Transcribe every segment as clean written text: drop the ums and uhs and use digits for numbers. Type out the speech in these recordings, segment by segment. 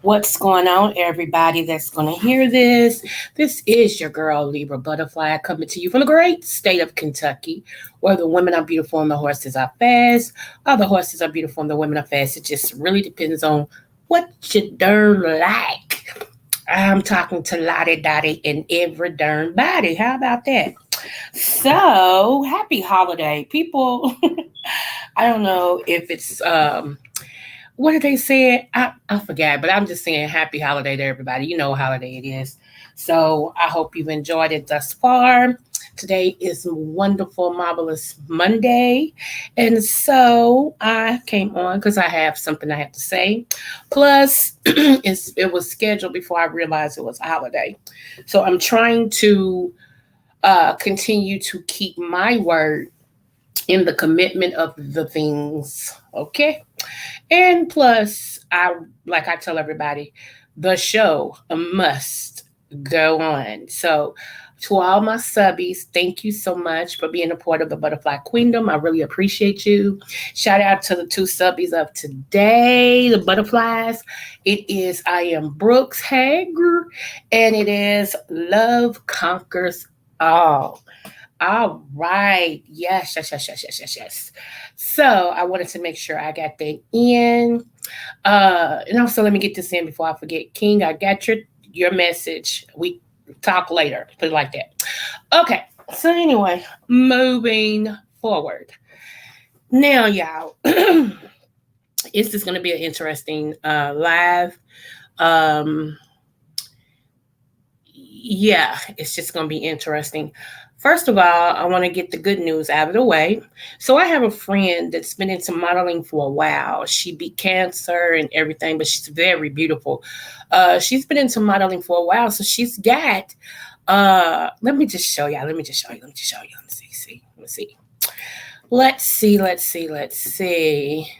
What's going on, everybody that's going to hear this? This is your girl, Libra Butterfly, coming to you from the great state of Kentucky, where the women are beautiful and the horses are fast. All the horses are beautiful and the women are fast. It just really depends on what you darn like. I'm talking to Lottie Dottie in every darn body. How about that? So, happy holiday, people. I don't know if it's what did they say? I forgot, but I'm just saying happy holiday to everybody. You know what holiday it is. So I hope you've enjoyed it thus far. Today is wonderful, marvelous Monday. And so I came on because I have something I have to say. Plus, it was scheduled before I realized it was a holiday. So I'm trying to continue to keep my word in the commitment of the things. Okay. And plus, like I tell everybody, the show must go on. So to all my subbies, thank you so much for being a part of the Butterfly Queendom. I really appreciate you. Shout out to the two subbies of today, the butterflies. It is I am Brooks Hager, and it is Love Conquers All. All right. Yes, yes, yes, yes, yes, yes, yes. So I wanted to make sure I got that in. And also let me get this in before I forget. King, I got your message. We talk later. Put it like that. Okay. So anyway, moving forward. Now, y'all, it's just gonna be an interesting live. Um yeah, it's just gonna be interesting. First of all, I want to get the good news out of the way. So I have a friend that's been into modeling for a while. She beat cancer and everything, but she's very beautiful. She's been into modeling for a while, so she's got. Let me just show y'all. Let me just show you. Let me just show you. Let me see. See. Let me see. Let's see. Let's see. Let's see.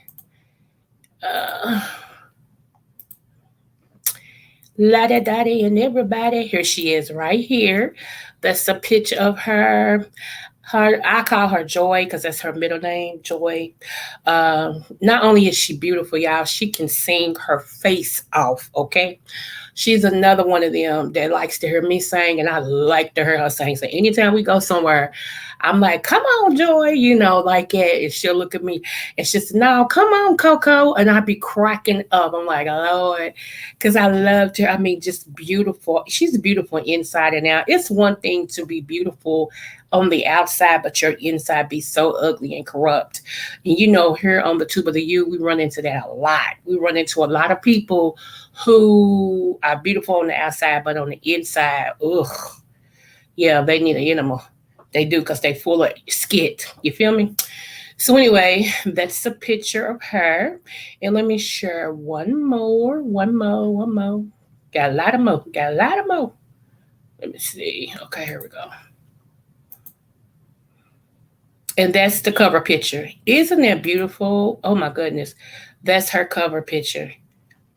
La da da and everybody. Here she is, right here. That's a picture of her. Her, I call her Joy because that's her middle name, Joy. Not only is she beautiful, y'all, she can sing her face off. Okay, she's another one of them that likes to hear me sing, and I like to hear her sing. So anytime we go somewhere, I'm like, "Come on, Joy," like that. And she'll look at me, and she says, "No, come on, Coco," and I'd be cracking up. I'm like, "Lord," because I loved her. I mean, just beautiful. She's beautiful inside and out. It's one thing to be beautiful on the outside, but your inside be so ugly and corrupt. And here on the Tube of the U, we run into that a lot. We run into a lot of people who are beautiful on the outside, but on the inside, ugh, yeah, they need an enema. They do because they full of skit. You feel me? So anyway, that's a picture of her. And let me share one more. Got a lot of more. Got a lot of more. Let me see. Okay, here we go. And that's the cover picture. Isn't that beautiful? Oh my goodness. That's her cover picture.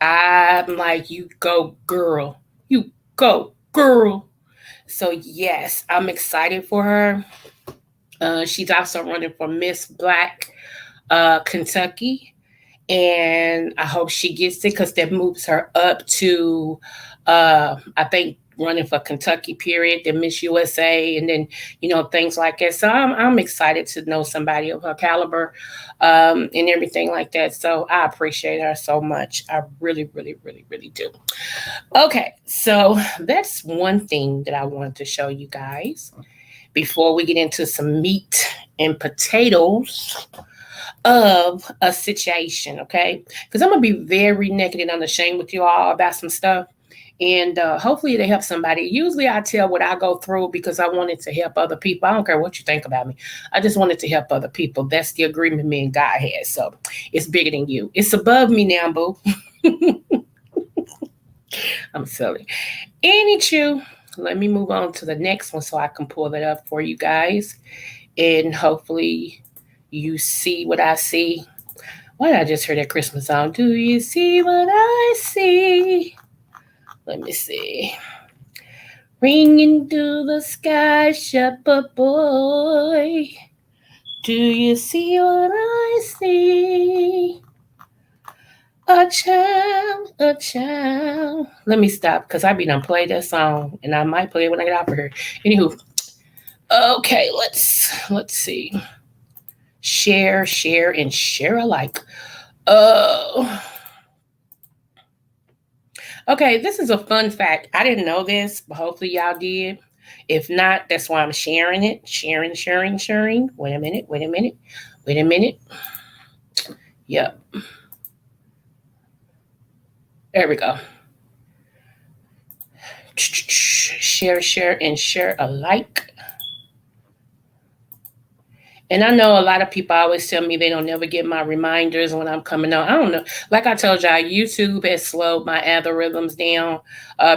I'm like, you go, girl. You go, girl. So, yes, I'm excited for her. She's also running for Miss Black Kentucky. And I hope she gets it because that moves her up to, I think, running for Kentucky, period, then Miss USA, and then things like that. So I'm excited to know somebody of her caliber, and everything like that. So I appreciate her so much. I really, really, really, really do. Okay, so that's one thing that I wanted to show you guys before we get into some meat and potatoes of a situation, okay? Because I'm gonna be very naked and unashamed with you all about some stuff, and hopefully they help somebody. Usually, I tell what I go through because I wanted to help other people. I don't care what you think about me. I just wanted to help other people. That's the agreement me and God has. So it's bigger than you. It's above me now, boo. I'm silly. Anywho, let me move on to the next one so I can pull it up for you guys, and hopefully you see what I see. Why did I just hear that Christmas song? Do you see what I see? Let me see. Ringing through the sky, shepherd boy. Do you see what I see? A child, a child. Let me stop because I be done play that song, and I might play it when I get off of here. Anywho, okay, let's see. Share, and share alike. Uh, okay, this is a fun fact. I didn't know this, but hopefully y'all did. If not, that's why I'm sharing it. Sharing. Wait a minute. Yep. There we go. Share, and share alike. And I know a lot of people always tell me they don't never get my reminders when I'm coming on. I don't know. Like I told y'all, YouTube has slowed my algorithms down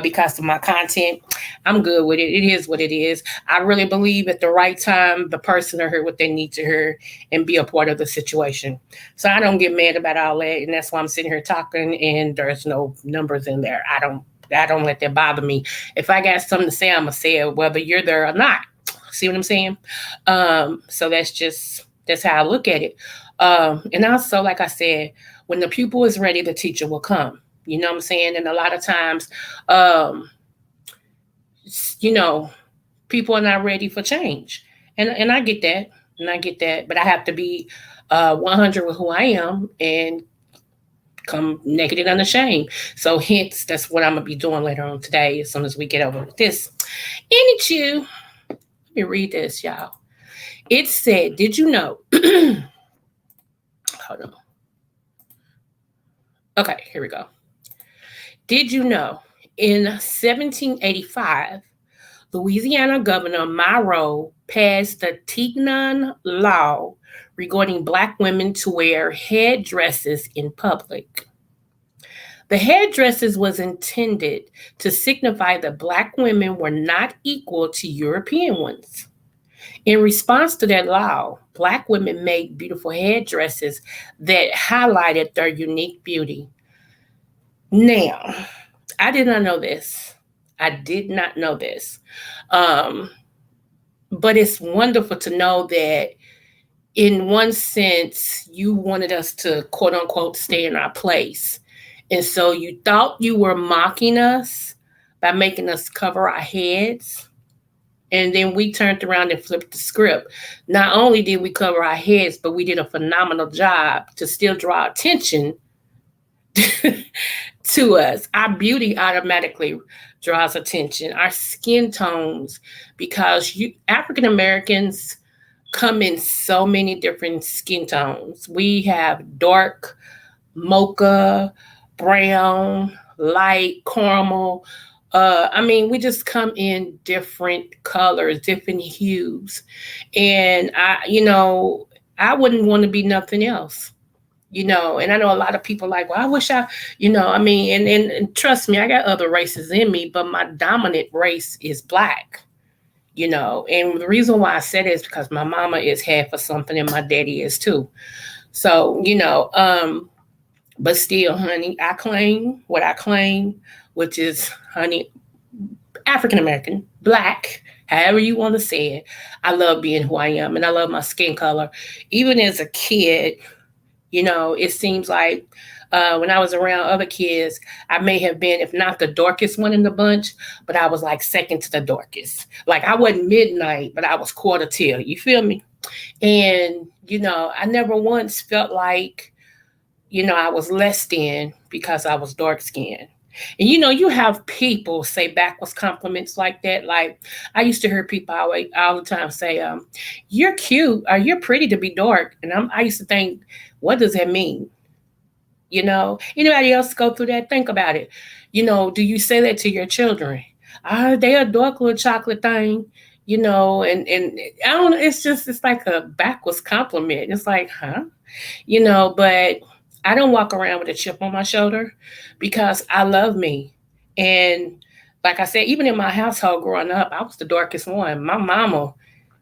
because of my content. I'm good with it. It is what it is. I really believe at the right time, the person will hear what they need to hear and be a part of the situation. So I don't get mad about all that. And that's why I'm sitting here talking and there's no numbers in there. I don't let that bother me. If I got something to say, I'm going to say it, whether you're there or not. See what I'm saying? So that's how I look at it. And also, like I said, when the pupil is ready, the teacher will come. You know what I'm saying? And a lot of times, um, you know, people are not ready for change. And I get that. And I get that. But I have to be 100 with who I am and come naked and unashamed. So hence, that's what I'm going to be doing later on today as soon as we get over with this. Anywho, let me read this, y'all. It said, did you know? Hold on. Okay, here we go. Did you know in 1785, Louisiana Governor Monroe passed the Tignon Law regarding Black women to wear headdresses in public? The headdresses was intended to signify that Black women were not equal to European ones. In response to that law, Black women made beautiful headdresses that highlighted their unique beauty. Now, I did not know this. I did not know this. Um, But it's wonderful to know that in one sense, you wanted us to quote unquote stay in our place. And so you thought you were mocking us by making us cover our heads. And then we turned around and flipped the script. Not only did we cover our heads, but we did a phenomenal job to still draw attention to us. Our beauty automatically draws attention, our skin tones, because you African Americans come in so many different skin tones. We have dark, mocha, brown, light, caramel. I mean, we just come in different colors, different hues. And I wouldn't want to be nothing else. And I know a lot of people like, well, I wish I mean, and trust me, I got other races in me, but my dominant race is black. And the reason why I said it is because my mama is half of something and my daddy is too. So, but still, honey, I claim what I claim, which is, honey, African American, black, however you want to say it. I love being who I am and I love my skin color. Even as a kid, it seems like when I was around other kids, I may have been, if not the darkest one in the bunch, but I was like second to the darkest. Like I wasn't midnight, but I was quarter till. You feel me? And, I never once felt like, I was less than because I was dark skinned. And you have people say backwards compliments like that. Like I used to hear people all the time say, "You're cute," or "You're pretty to be dark," and I used to think, what does that mean? Anybody else go through that? Think about it. Do you say that to your children? They a dark little chocolate thing, and I don't know. It's like a backwards compliment. It's like, huh? But I don't walk around with a chip on my shoulder because I love me. And like I said, even in my household growing up, I was the darkest one. My mama,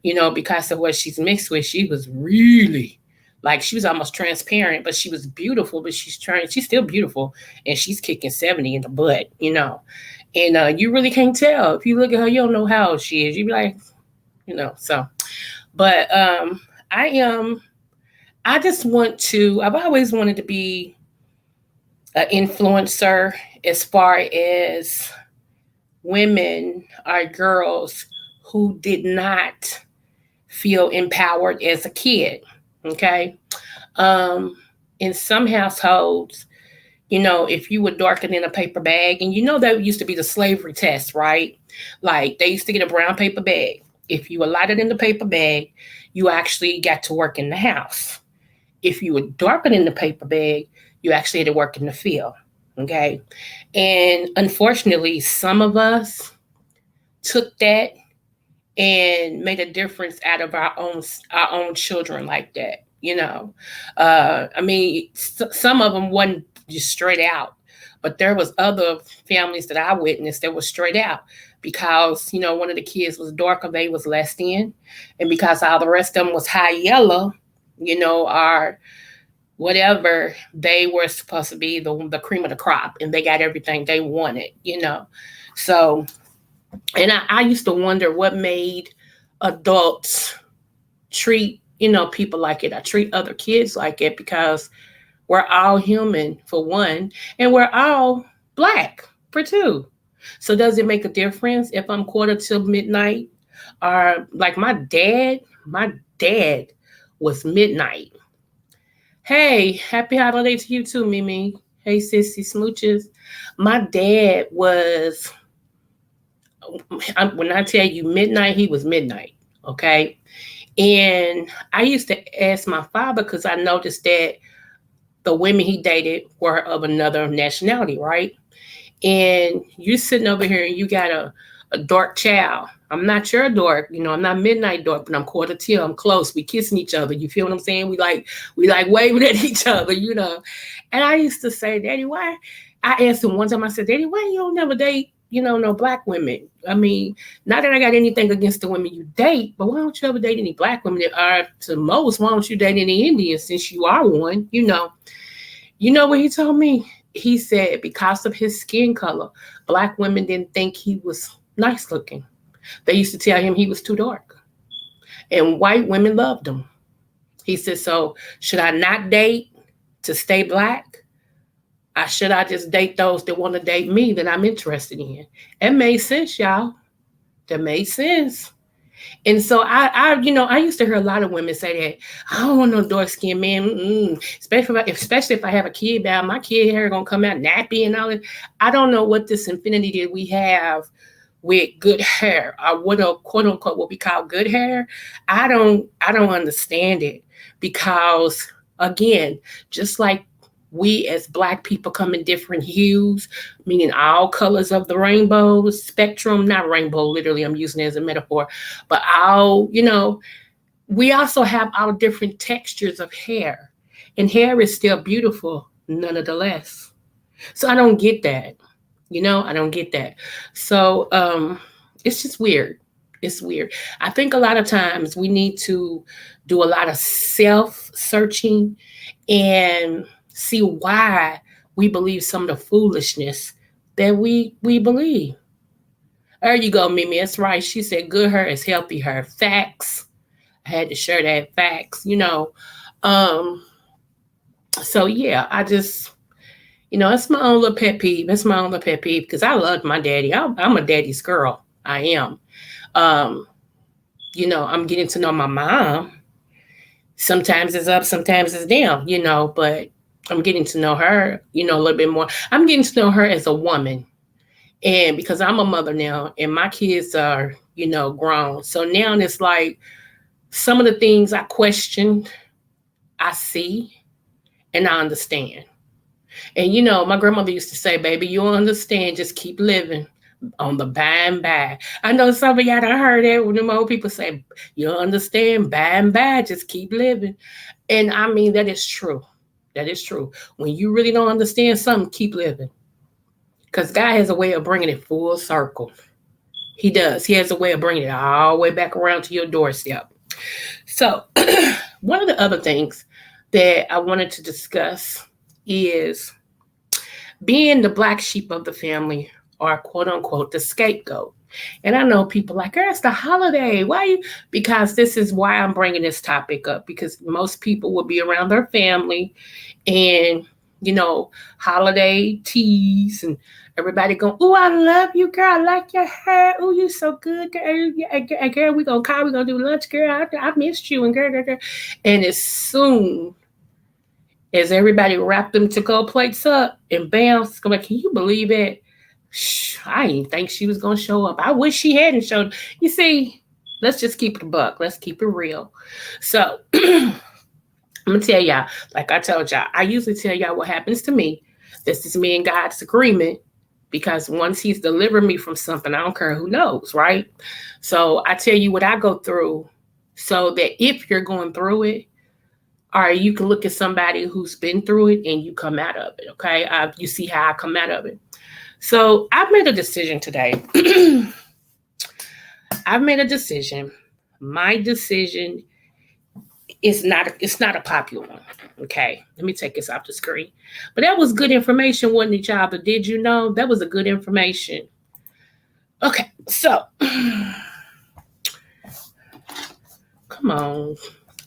because of what she's mixed with, she was really like she was almost transparent, but she was beautiful, but she's still beautiful and she's kicking 70 in the butt. And you really can't tell. If you look at her, you don't know how old she is. You be like, so but I am I just I've always wanted to be an influencer as far as women or girls who did not feel empowered as a kid. Okay. Um, in some households, if you were darker than a paper bag, and that used to be the slavery test, right? Like they used to get a brown paper bag. If you were lighter than the paper bag, you actually got to work in the house. If you were darker than the paper bag, you actually had to work in the field. Okay. And unfortunately, some of us took that and made a difference out of our own children like that. I mean, some of them wasn't just straight out, but there was other families that I witnessed that was straight out because one of the kids was darker, they was less than, and because all the rest of them was high yellow, or whatever, they were supposed to be the cream of the crop, and they got everything they wanted. So, and I used to wonder what made adults treat people like it. I treat other kids like it because we're all human for one, and we're all black for two. So does it make a difference if I'm quarter till midnight or like my dad? My dad was midnight. Hey, happy holiday to you too, Mimi. Hey, sissy smooches. My dad was, when I tell you midnight, he was midnight. Okay. And I used to ask my father because I noticed that the women he dated were of another nationality, right? And you sitting over here and you got a dark child. I'm not your dark, I'm not midnight dark, but I'm quarter till. I'm close. We kissing each other. You feel what I'm saying? We like waving at each other. And I used to say, Daddy, why? I asked him one time, I said, Daddy, why you don't never date, no black women? I mean, not that I got anything against the women you date, but why don't you ever date any black women that are to most? Why don't you date any Indians since you are one? You know what he told me? He said because of his skin color, black women didn't think he was nice looking. They used to tell him he was too dark. and white women loved him. He said, so should I not date to stay black? Should I just date those that want to date me that I'm interested in? It made sense, y'all. That made sense. And so I used to hear a lot of women say that I don't want no dark skinned man, especially if I have a kid. Now my kid hair gonna come out nappy and all that. I don't know what this infinity that we have with good hair, or what a quote unquote what we call good hair. I don't understand it because again, just like we as black people come in different hues, meaning all colors of the rainbow spectrum, not rainbow literally, I'm using it as a metaphor, but we also have our different textures of hair. And hair is still beautiful nonetheless. So I don't get that. I don't get that. So it's just weird. It's weird. I think a lot of times we need to do a lot of self searching and see why we believe some of the foolishness that we believe. There you go, Mimi. That's right. She said good hair is healthy hair. Facts. I had to share that facts. Um, so yeah, it's my own little pet peeve. It's my own little pet peeve because I love my daddy. I'm a daddy's girl. I am. Um, I'm getting to know my mom. Sometimes it's up, sometimes it's down, but I'm getting to know her, a little bit more. I'm getting to know her as a woman. And because I'm a mother now and my kids are, grown. So now it's like some of the things I question, I see, and I understand. And my grandmother used to say, baby, you don't understand, just keep living on the by and by. I know some of y'all done heard that when them old people say, you don't understand, by and by, just keep living. And I mean, that is true. That is true. When you really don't understand something, keep living. Because God has a way of bringing it full circle. He does. He has a way of bringing it all the way back around to your doorstep. So, one of the other things that I wanted to discuss is being the black sheep of the family, or quote unquote the scapegoat. And I know people like, girl, it's the holiday. Why you? Because this is why I'm bringing this topic up, because most people will be around their family and, holiday teas and everybody going, oh, I love you, girl. I like your hair. Oh, you so good, girl. Girl, we going to call. We going to do lunch, girl. I missed you. And girl. And as soon as everybody wrapped them to-go plates up and bam, like, can you believe it? I didn't think she was going to show up. I wish she hadn't showed. You see, let's just keep it a buck. Let's keep it real. So I'm going to tell y'all, like I told y'all, I usually tell y'all what happens to me. This is me and God's agreement, because once he's delivered me from something, I don't care who knows, right? So I tell you what I go through so that if you're going through it, or you can look at somebody who's been through it and you come out of it, okay? You see how I come out of it. So I've made a decision today. I've made a decision. My decision is not a popular one, okay? Let me take this off the screen. But that was good information, wasn't it, y'all? But did you know that was a good information? Okay, so come on.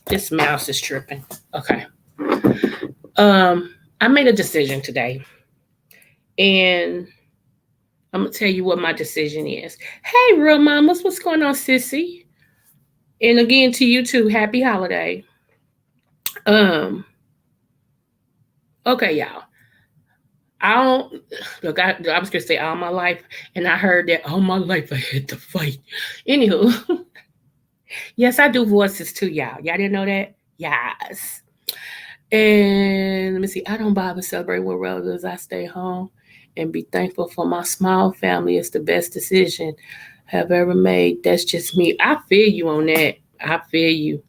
This mouse is tripping. Okay. I made a decision today. And I'm going to tell you what my decision is. Hey, real mamas, what's going on, sissy? And again, to you too, happy holiday. Okay, y'all. I don't look. I was gonna say all my life, and I heard that all my life I had to fight. Anywho, yes, I do voices too, y'all. Y'all didn't know that? Yes. And let me see. I don't bother celebrate with relatives. I stay home and be thankful for my small family. It's the best decision I've ever made. That's just me. I feel you on that. I feel you.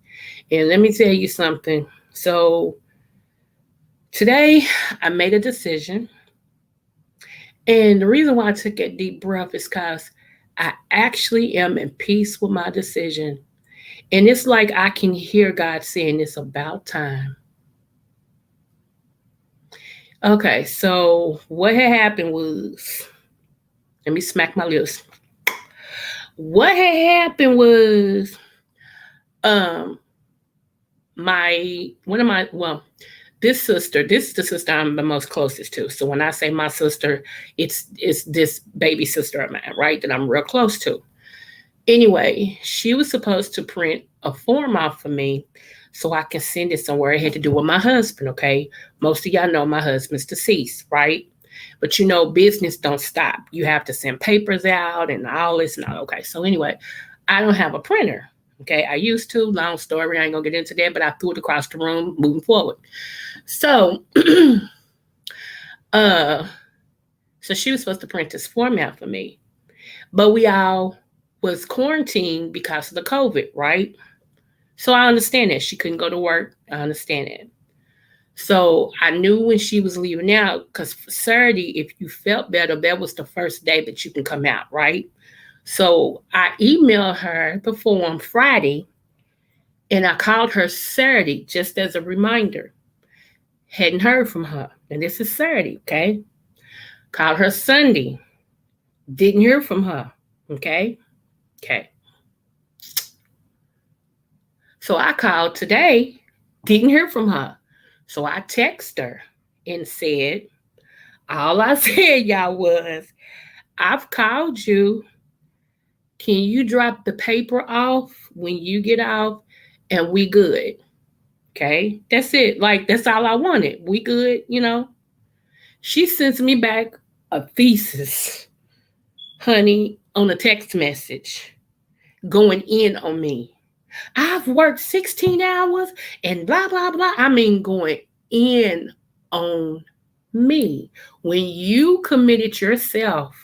And let me tell you something. So today I made a decision. And the reason why I took that deep breath is because I actually am in peace with my decision. And it's like I can hear God saying it's about time. Okay, so what had happened was, let me smack my lips. What had happened was, Um, my one of my well, this is the sister I'm the most closest to. So when I say my sister, it's this baby sister of mine, right? That I'm real close to. Anyway, she was supposed to print a form out for me so I can send it somewhere. It had to do with my husband, okay? Most of y'all know my husband's deceased, right? But business don't stop. You have to send papers out and all this and all. Okay, so anyway, I don't have a printer. Okay, I used to. Long story. I ain't gonna get into that, but I threw it across the room. Moving forward. So, uh, so she was supposed to print this form out for me, but we all was quarantined because of the COVID, right? So I understand that she couldn't go to work. I understand it. So I knew when she was leaving out, because for Saturday, if you felt better, that was the first day that you can come out, right? So I emailed her the form Friday and I called her Saturday just as a reminder. Hadn't heard from her. And this is Saturday, okay? Called her Sunday. Didn't hear from her. Okay? Okay. So I called today. Didn't hear from her. So I texted her and said, all I said, y'all, was, I've called you. Can you drop the paper off when you get off? And we good. Okay? That's it. Like, that's all I wanted. We good. She sends me back a thesis, honey, on a text message going in on me. I've worked 16 hours and blah, blah, blah. I mean, going in on me. When you committed yourself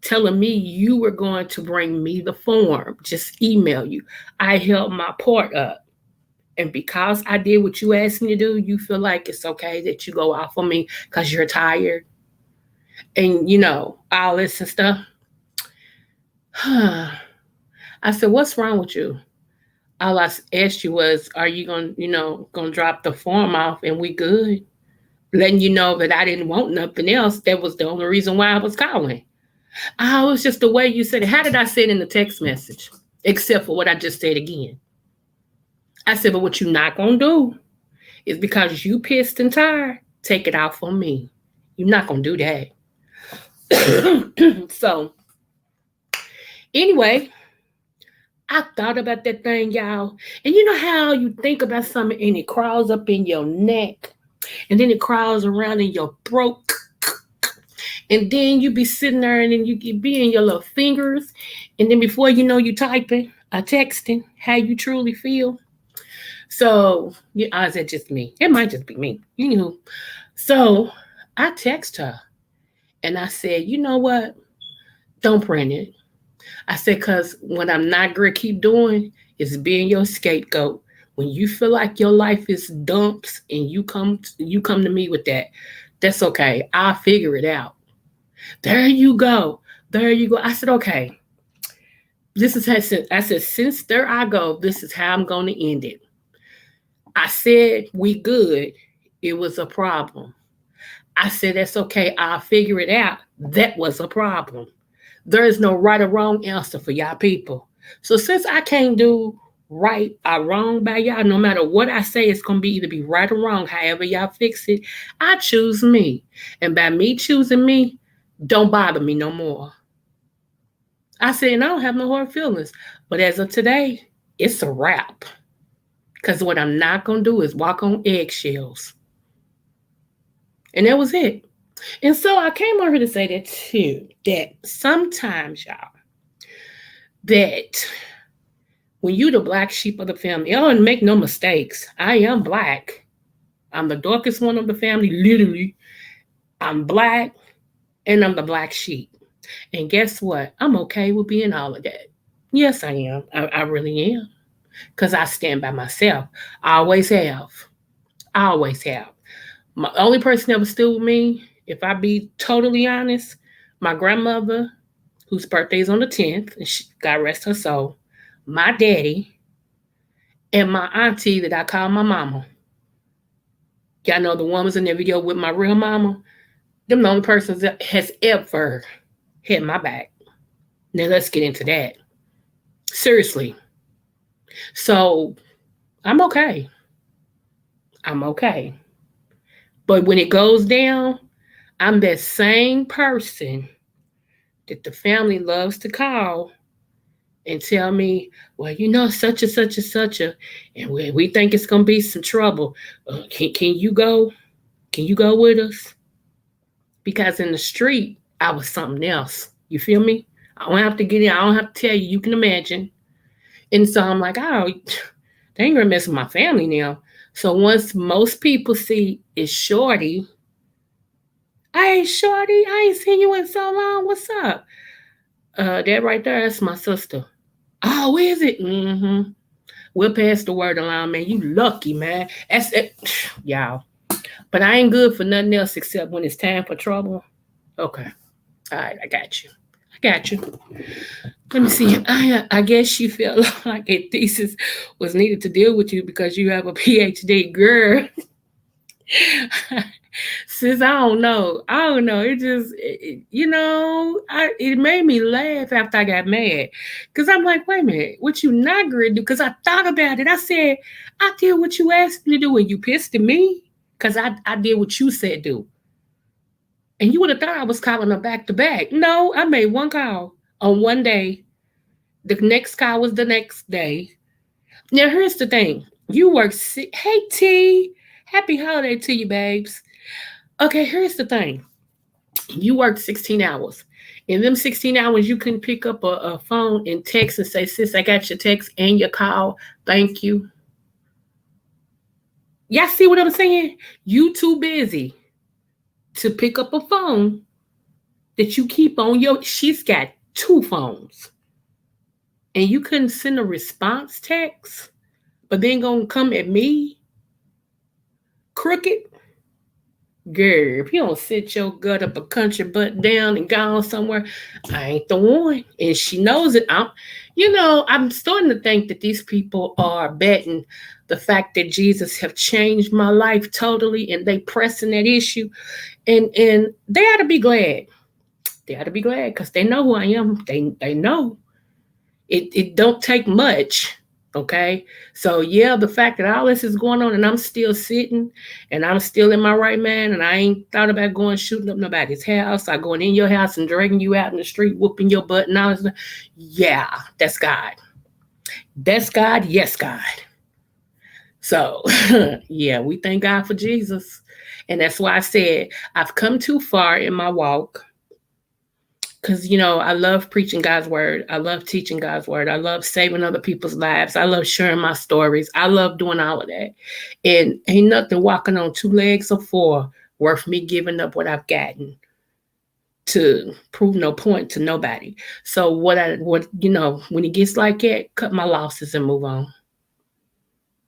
telling me you were going to bring me the form, just email you. I held my part up. And because I did what you asked me to do, you feel like it's okay that you go off on me because you're tired and, all this and stuff. I said, what's wrong with you? All I asked you was, are you gonna drop the form off and we good? Letting you know that I didn't want nothing else. That was the only reason why I was calling. Oh, it's just the way you said it. How did I say it in the text message? Except for what I just said again. I said, but what you're not gonna do is because you pissed and tired, take it out on me. You're not gonna do that. So anyway, I thought about that thing, y'all. And you know how you think about something and it crawls up in your neck and then it crawls around in your throat. And then you be sitting there and then you be in your little fingers. And then before you know you typing or texting how you truly feel. So, is that just me? It might just be me. So I text her and I said, you know what? Don't print it. I said, because what I'm not going to keep doing is being your scapegoat. When you feel like your life is dumps and you come to me with that, that's okay. I'll figure it out. There you go. There you go. I said, okay. This is how I said, since there I go, this is how I'm going to end it. I said, we good. It was a problem. I said, that's okay. I'll figure it out. That was a problem. There is no right or wrong answer for y'all people. So since I can't do right or wrong by y'all, no matter what I say, it's going to be either be right or wrong. However y'all fix it, I choose me. And by me choosing me, don't bother me no more. I said, and I don't have no hard feelings. But as of today, it's a wrap. Because what I'm not going to do is walk on eggshells. And that was it. And so I came over to say that too, that sometimes, y'all, that when you the black sheep of the family, oh, and make no mistakes, I am black. I'm the darkest one of the family, literally. I'm black, and I'm the black sheep. And guess what? I'm okay with being all of that. Yes, I am. I really am. Because I stand by myself. I always have. I always have. My only person that was still with me, if I be totally honest, my grandmother, whose birthday is on the 10th, and God rest her soul, my daddy, and my auntie that I call my mama. Y'all know the one was in the video with my real mama. Them the only persons that has ever had my back. Now let's get into that. Seriously. So I'm okay. I'm okay. But when it goes down, I'm that same person that the family loves to call and tell me, well, such and such and such a, and we think it's gonna be some trouble. Can you go? Can you go with us? Because in the street, I was something else. You feel me? I don't have to get in. I don't have to tell you. You can imagine. And so I'm like, oh, they ain't gonna mess with my family now. So once most people see it's Shorty, hey Shorty, I ain't seen you in so long. What's up? That right there, that's my sister. Oh, is it? Mm-hmm. We'll pass the word along, man. You lucky, man. That's it. Y'all. But I ain't good for nothing else except when it's time for trouble. Okay. All right, I got you. I got you. Let me see. I guess you felt like a thesis was needed to deal with you because you have a PhD, girl. Since I don't know. It just, it made me laugh after I got mad, because I'm like, wait a minute, what you not gonna do? Because I thought about it. I said, I did what you asked me to do, and you pissed at me because I did what you said do, and you would have thought I was calling them back to back. No, I made one call on one day. The next call was the next day. Now here's the thing: you work. Hey T, happy holiday to you, babes. Okay, here's the thing. You worked 16 hours. In them 16 hours, you can pick up a phone and text and say, sis, I got your text and your call. Thank you. Y'all see what I'm saying? You too busy to pick up a phone that you keep on your, she's got two phones. And you couldn't send a response text, but then gonna come at me crooked. Girl, if you don't sit your gut up a country butt down and gone somewhere, I ain't the one. And she knows it. I'm starting to think that these people are betting the fact that Jesus have changed my life totally, and they pressing that issue. And they ought to be glad. They ought to be glad because they know who I am. They know. It don't take much. Okay. So yeah, the fact that all this is going on and I'm still sitting and I'm still in my right mind and I ain't thought about going shooting up nobody's house or going in your house and dragging you out in the street, whooping your butt and all this stuff. Yeah, that's God. That's God. Yes, God. So yeah, we thank God for Jesus. And that's why I said I've come too far in my walk because I love preaching God's word. I love teaching God's word. I love saving other people's lives. I love sharing my stories. I love doing all of that. And ain't nothing walking on two legs or four worth me giving up what I've gotten to prove no point to nobody. So when it gets like that, cut my losses and move on.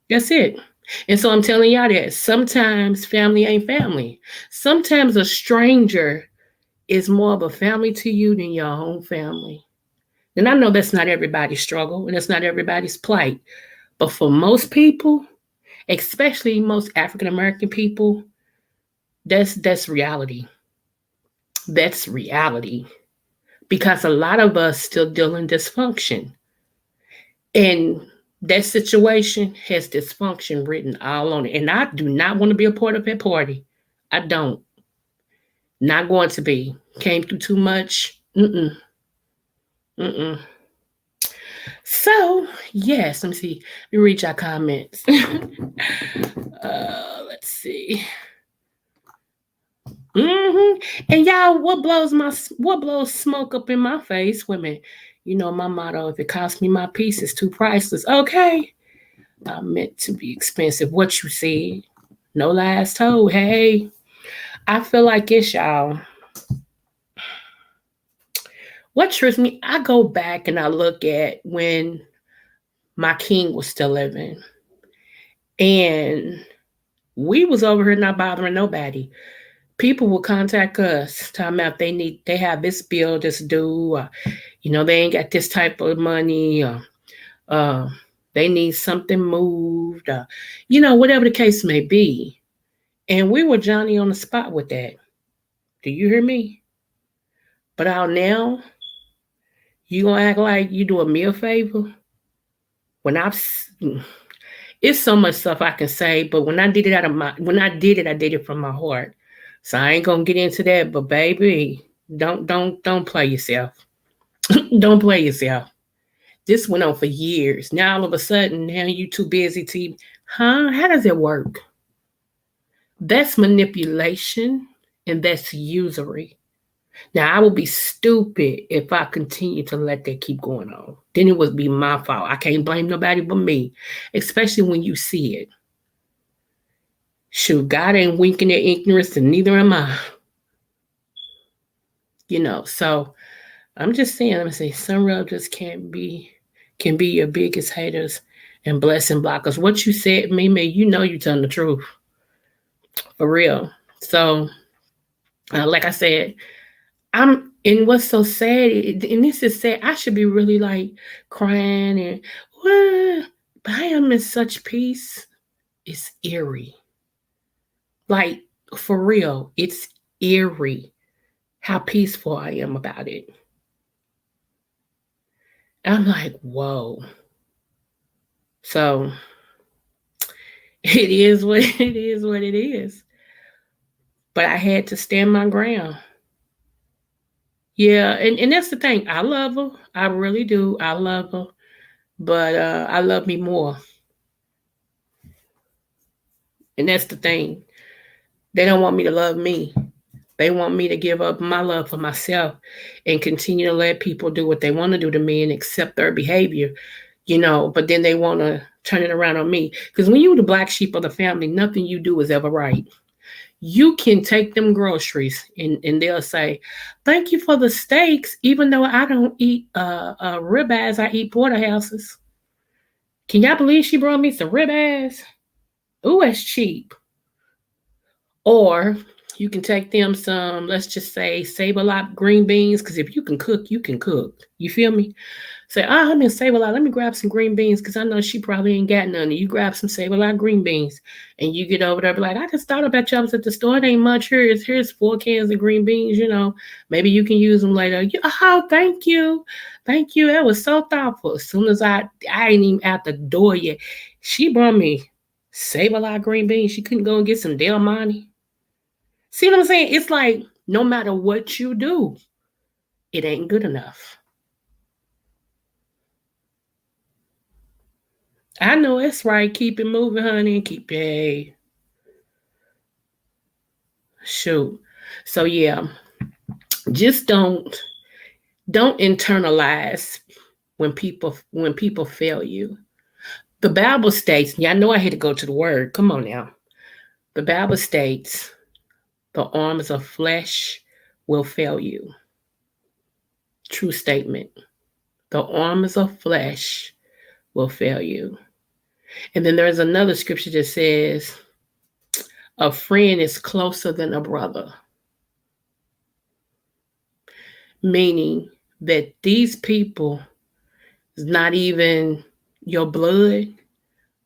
That's it. And so I'm telling y'all that sometimes family ain't family. Sometimes a stranger is more of a family to you than your own family. And I know that's not everybody's struggle and that's not everybody's plight. But for most people, especially most African American people, that's reality. That's reality. Because a lot of us still deal in dysfunction. And that situation has dysfunction written all on it. And I do not want to be a part of that party. I don't. Not going to be. Came through too much. Mm-mm. Mm-mm. So, yes, let me see. Let me read your comments. Let's see. And y'all, what blows smoke up in my face? Women, my motto: if it costs me my peace, it's too priceless. Okay, I meant to be expensive. What you said, no lies told. Hey, I feel like it's y'all. What trips me? I go back and I look at when my king was still living, and we was over here not bothering nobody. People will contact us talking about they have this bill that's due, they ain't got this type of money, or uh, they need something moved, whatever the case may be. And we were Johnny on the spot with that. Do you hear me? But out now, you gonna act like you do me a favor When it's so much stuff I can say, but when I did it, I did it from my heart. So I ain't gonna get into that. But baby, don't play yourself. Don't play yourself. This went on for years. Now all of a sudden, now you too busy to, huh? How does it work? That's manipulation and that's usury. Now I would be stupid if I continue to let that keep going on. Then it would be my fault. I can't blame nobody but me, especially when you see it. Shoot, God ain't winking at ignorance, and neither am I. So I'm just saying. Let me say, some relatives can be your biggest haters and blessing blockers. What you said, Mimi, you telling the truth for real. So, like I said, and what's so sad, and this is sad, I should be really like crying and, what? But I am in such peace. It's eerie. Like, for real, it's eerie how peaceful I am about it. I'm like, whoa. So, it is what it is, what it is. But I had to stand my ground. Yeah, and that's the thing. I love her. I really do. I love her. But I love me more. And that's the thing. They don't want me to love me. They want me to give up my love for myself and continue to let people do what they want to do to me and accept their behavior. But then they want to turn it around on me. Because when you're the black sheep of the family, nothing you do is ever right. You can take them groceries and they'll say, "Thank you for the steaks," even though I don't eat ribeyes, I eat porterhouses. Can y'all believe she brought me some ribeyes? Ooh, that's cheap. Or you can take them some, let's just say, Save a Lot green beans, because if you can cook, you can cook. You feel me? Say, I'm in Save a Lot. Let me grab some green beans because I know she probably ain't got none. You grab some Save a Lot green beans and you get over there, be like, I just thought about you. I was at the store. It ain't much. Here's 4 cans of green beans. Maybe you can use them later. Oh, thank you. Thank you. That was so thoughtful. As soon as I ain't even out the door yet, she brought me Save a Lot green beans. She couldn't go and get some Del Monte. See what I'm saying? It's like no matter what you do, it ain't good enough. I know it's right. Keep it moving, honey. Keep it. Shoot. So yeah, just don't internalize when people fail you. The Bible states, yeah, I know I had to go to the word. Come on now. The Bible states the arms of flesh will fail you. True statement. The arms of flesh will fail you. And then there's another scripture that says, a friend is closer than a brother. Meaning that these people is not even your blood,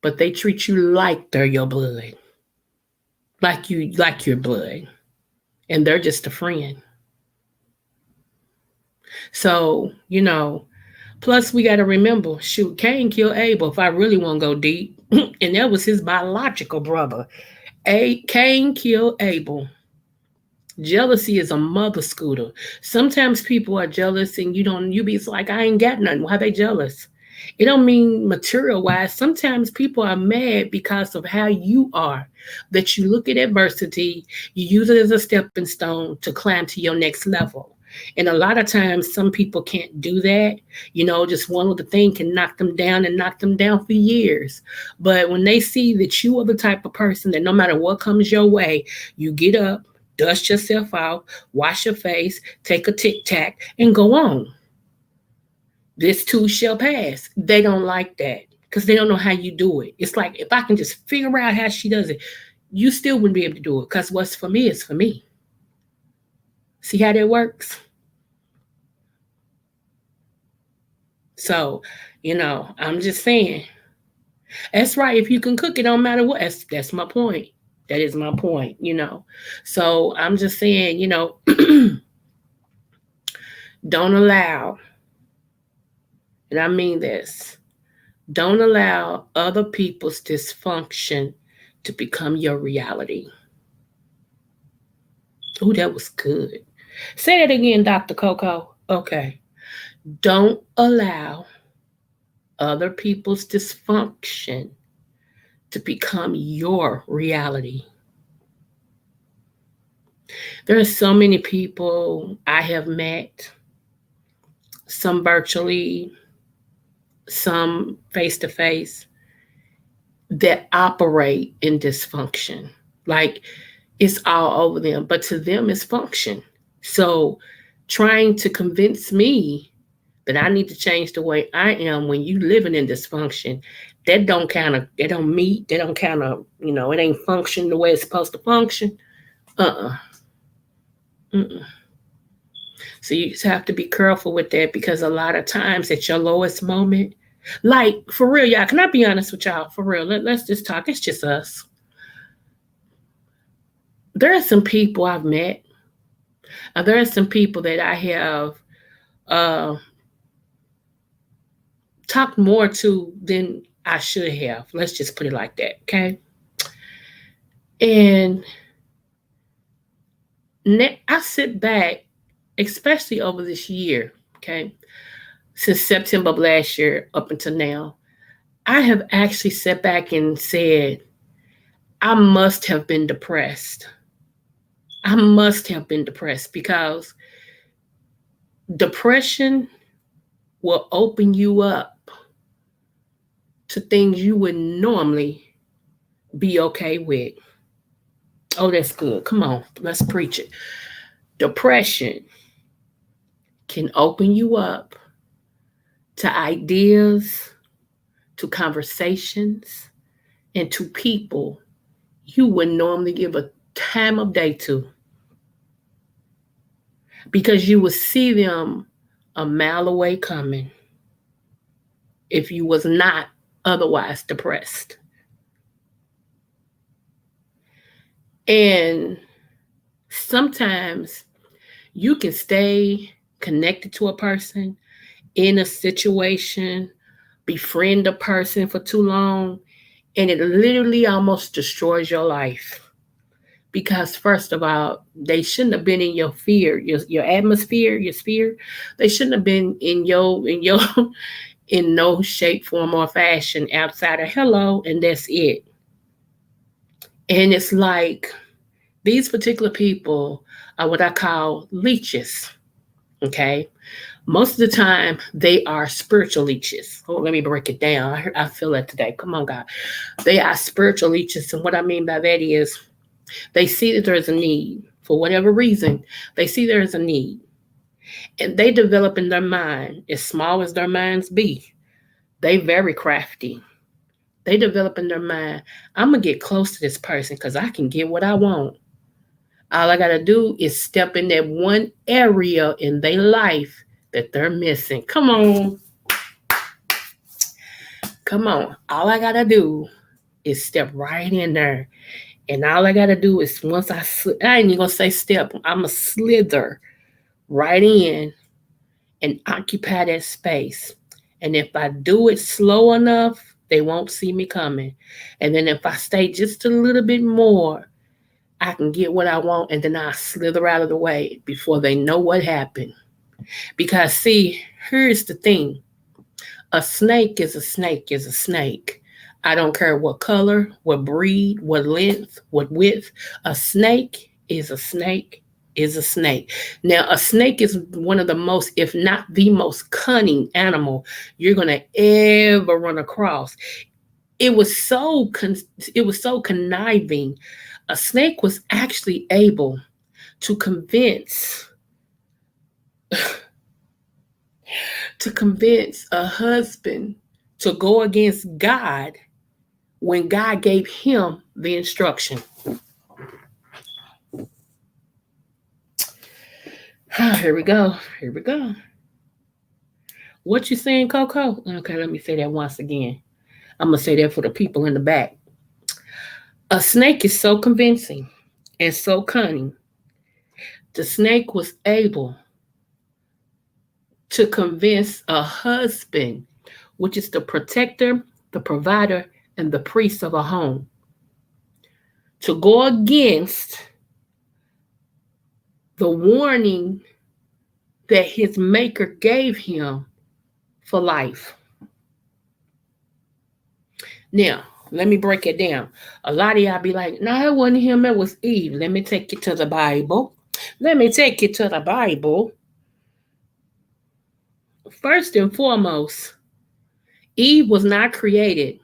but they treat you like they're your blood. Like your blood. And they're just a friend. So, plus we gotta remember, shoot, Cain killed Abel if I really want to go deep. And that was his biological brother. Cain killed Abel. Jealousy is a mother scooter. Sometimes people are jealous and you be like, I ain't got nothing. Why they jealous? It don't mean material wise. Sometimes people are mad because of how you are. That you look at adversity, you use it as a stepping stone to climb to your next level. And a lot of times some people can't do that. Just one little thing can knock them down and knock them down for years. But when they see that you are the type of person that no matter what comes your way, you get up, dust yourself out, wash your face, take a tic tac, and go on. This too shall pass. They don't like that because they don't know how you do it. It's like if I can just figure out how she does it, you still wouldn't be able to do it because what's for me is for me. See how that works? So, I'm just saying. That's right. If you can cook, it don't matter what. That's my point. That is my point. So I'm just saying, don't allow, and I mean this, Don't allow other people's dysfunction to become your reality. Oh, that was good. Say it again, Dr. Coco. Okay. Don't allow other people's dysfunction to become your reality. There are so many people I have met, some virtually, some face to face, that operate in dysfunction. Like it's all over them, but to them it's function. So trying to convince me that I need to change the way I am when you living in dysfunction, that don't kind of, they don't meet, they don't kind of, it ain't function the way it's supposed to function. Uh-uh. Mm-mm. So you just have to be careful with that because a lot of times at your lowest moment, like for real, y'all, can I be honest with y'all? For real, let's just talk. It's just us. There are some people I've met. There are some people that I have uh, talked more to than I should have. Let's just put it like that, okay? And I sit back, especially over this year, okay, since September of last year up until now, I have actually sat back and said, I must have been depressed. I must have been depressed because depression will open you up to things you would normally be okay with. Oh, that's good. Come on, let's preach it. Depression can open you up to ideas, to conversations, and to people you would normally give a time of day to because you would see them a mile away coming if you was not otherwise depressed. And sometimes you can stay connected to a person in a situation, befriend a person for too long, and it literally almost destroys your life. Because first of all, they shouldn't have been in your fear, your atmosphere, your sphere. They shouldn't have been in your in no shape, form, or fashion outside of hello, and that's it. And it's like these particular people are what I call leeches. Okay. Most of the time, they are spiritual leeches. Oh, let me break it down. I feel that today. Come on, God. They are spiritual leeches. And what I mean by that is they see that there's a need. For whatever reason, they see there's a need. And they develop in their mind, as small as their minds be, they very crafty. They develop in their mind, I'm going to get close to this person because I can get what I want. All I got to do is step in that one area in their life that they're missing. Come on. Come on. All I got to do is step right in there. And all I got to do is once I ain't even going to say step, I'm a slither right in and occupy that space. And if I do it slow enough, they won't see me coming. And then if I stay just a little bit more, I can get what I want and then I slither out of the way before they know what happened. Because, see, here's the thing, a snake is a snake is a snake. I don't care what color, what breed, what length, what width. A snake is a snake is a snake. Now, a snake is one of the most, if not the most cunning animal you're going to ever run across. It was so it was so conniving. A snake was actually able to convince a husband to go against God when God gave him the instruction. Here we go. Here we go. What you saying, Coco? Okay, let me say that once again. I'm gonna say that for the people in the back. A snake is so convincing and so cunning. The snake was able to convince a husband which is the protector, the provider, and the priest of a home, to go against the warning that his maker gave him for life. Now, let me break it down. A lot of y'all be like, no, it wasn't him, it was Eve. Let me take you to the Bible. Let me take you to the Bible. First and foremost, Eve was not created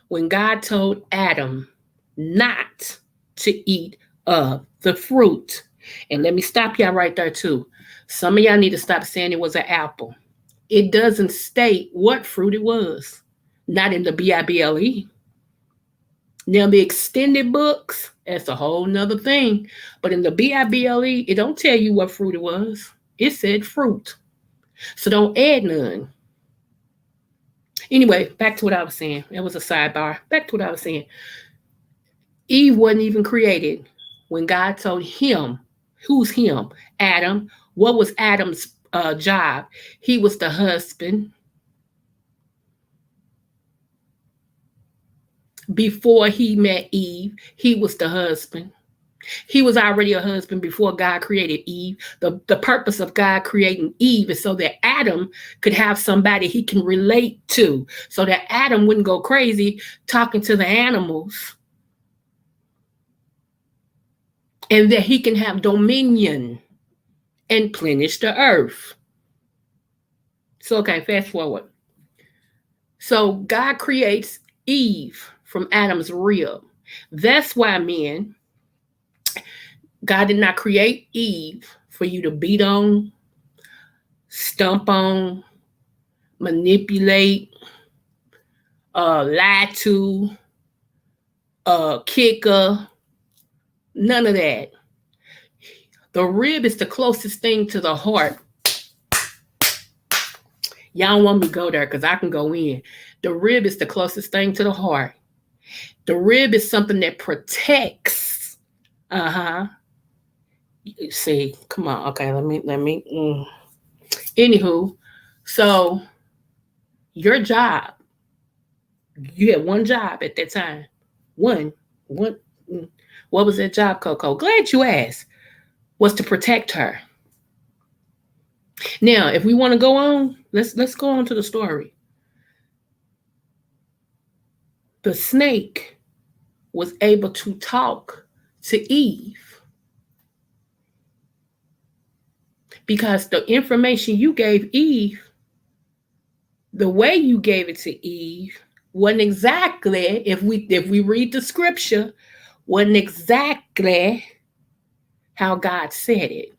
when God told Adam not to eat of the fruit. And let me stop y'all right there too. Some of y'all need to stop saying it was an apple. It doesn't state what fruit it was. Not in the Bible. Now the extended books, that's a whole nother thing. But in the Bible, it don't tell you what fruit it was. It said fruit. So don't add none. Anyway, back to what I was saying. It was a sidebar. Back to what I was saying. Eve wasn't even created when God told him, who's him? Adam. What was Adam's job? He was the husband. Before he met Eve, he was the husband. He was already a husband before God created Eve. The purpose of God creating Eve is so that Adam could have somebody he can relate to, so that Adam wouldn't go crazy talking to the animals, and that he can have dominion and plenish the earth. So, okay, fast forward. So God creates Eve from Adam's rib. That's why, men, God did not create Eve for you to beat on, stomp on, manipulate, lie to, kick her. None of that. The rib is the closest thing to the heart. Y'all don't want me to go there because I can go in. The rib is the closest thing to the heart. The rib is something that protects. See, come on. Okay, let me. Anywho, so your job, you had one job at that time. One. What was that job, Coco? Glad you asked. Was to protect her. Now, if we want to go on, let's go on to the story. The snake was able to talk to Eve because the information you gave Eve, the way you gave it to Eve, wasn't exactly, if we read the scripture, wasn't exactly how God said it.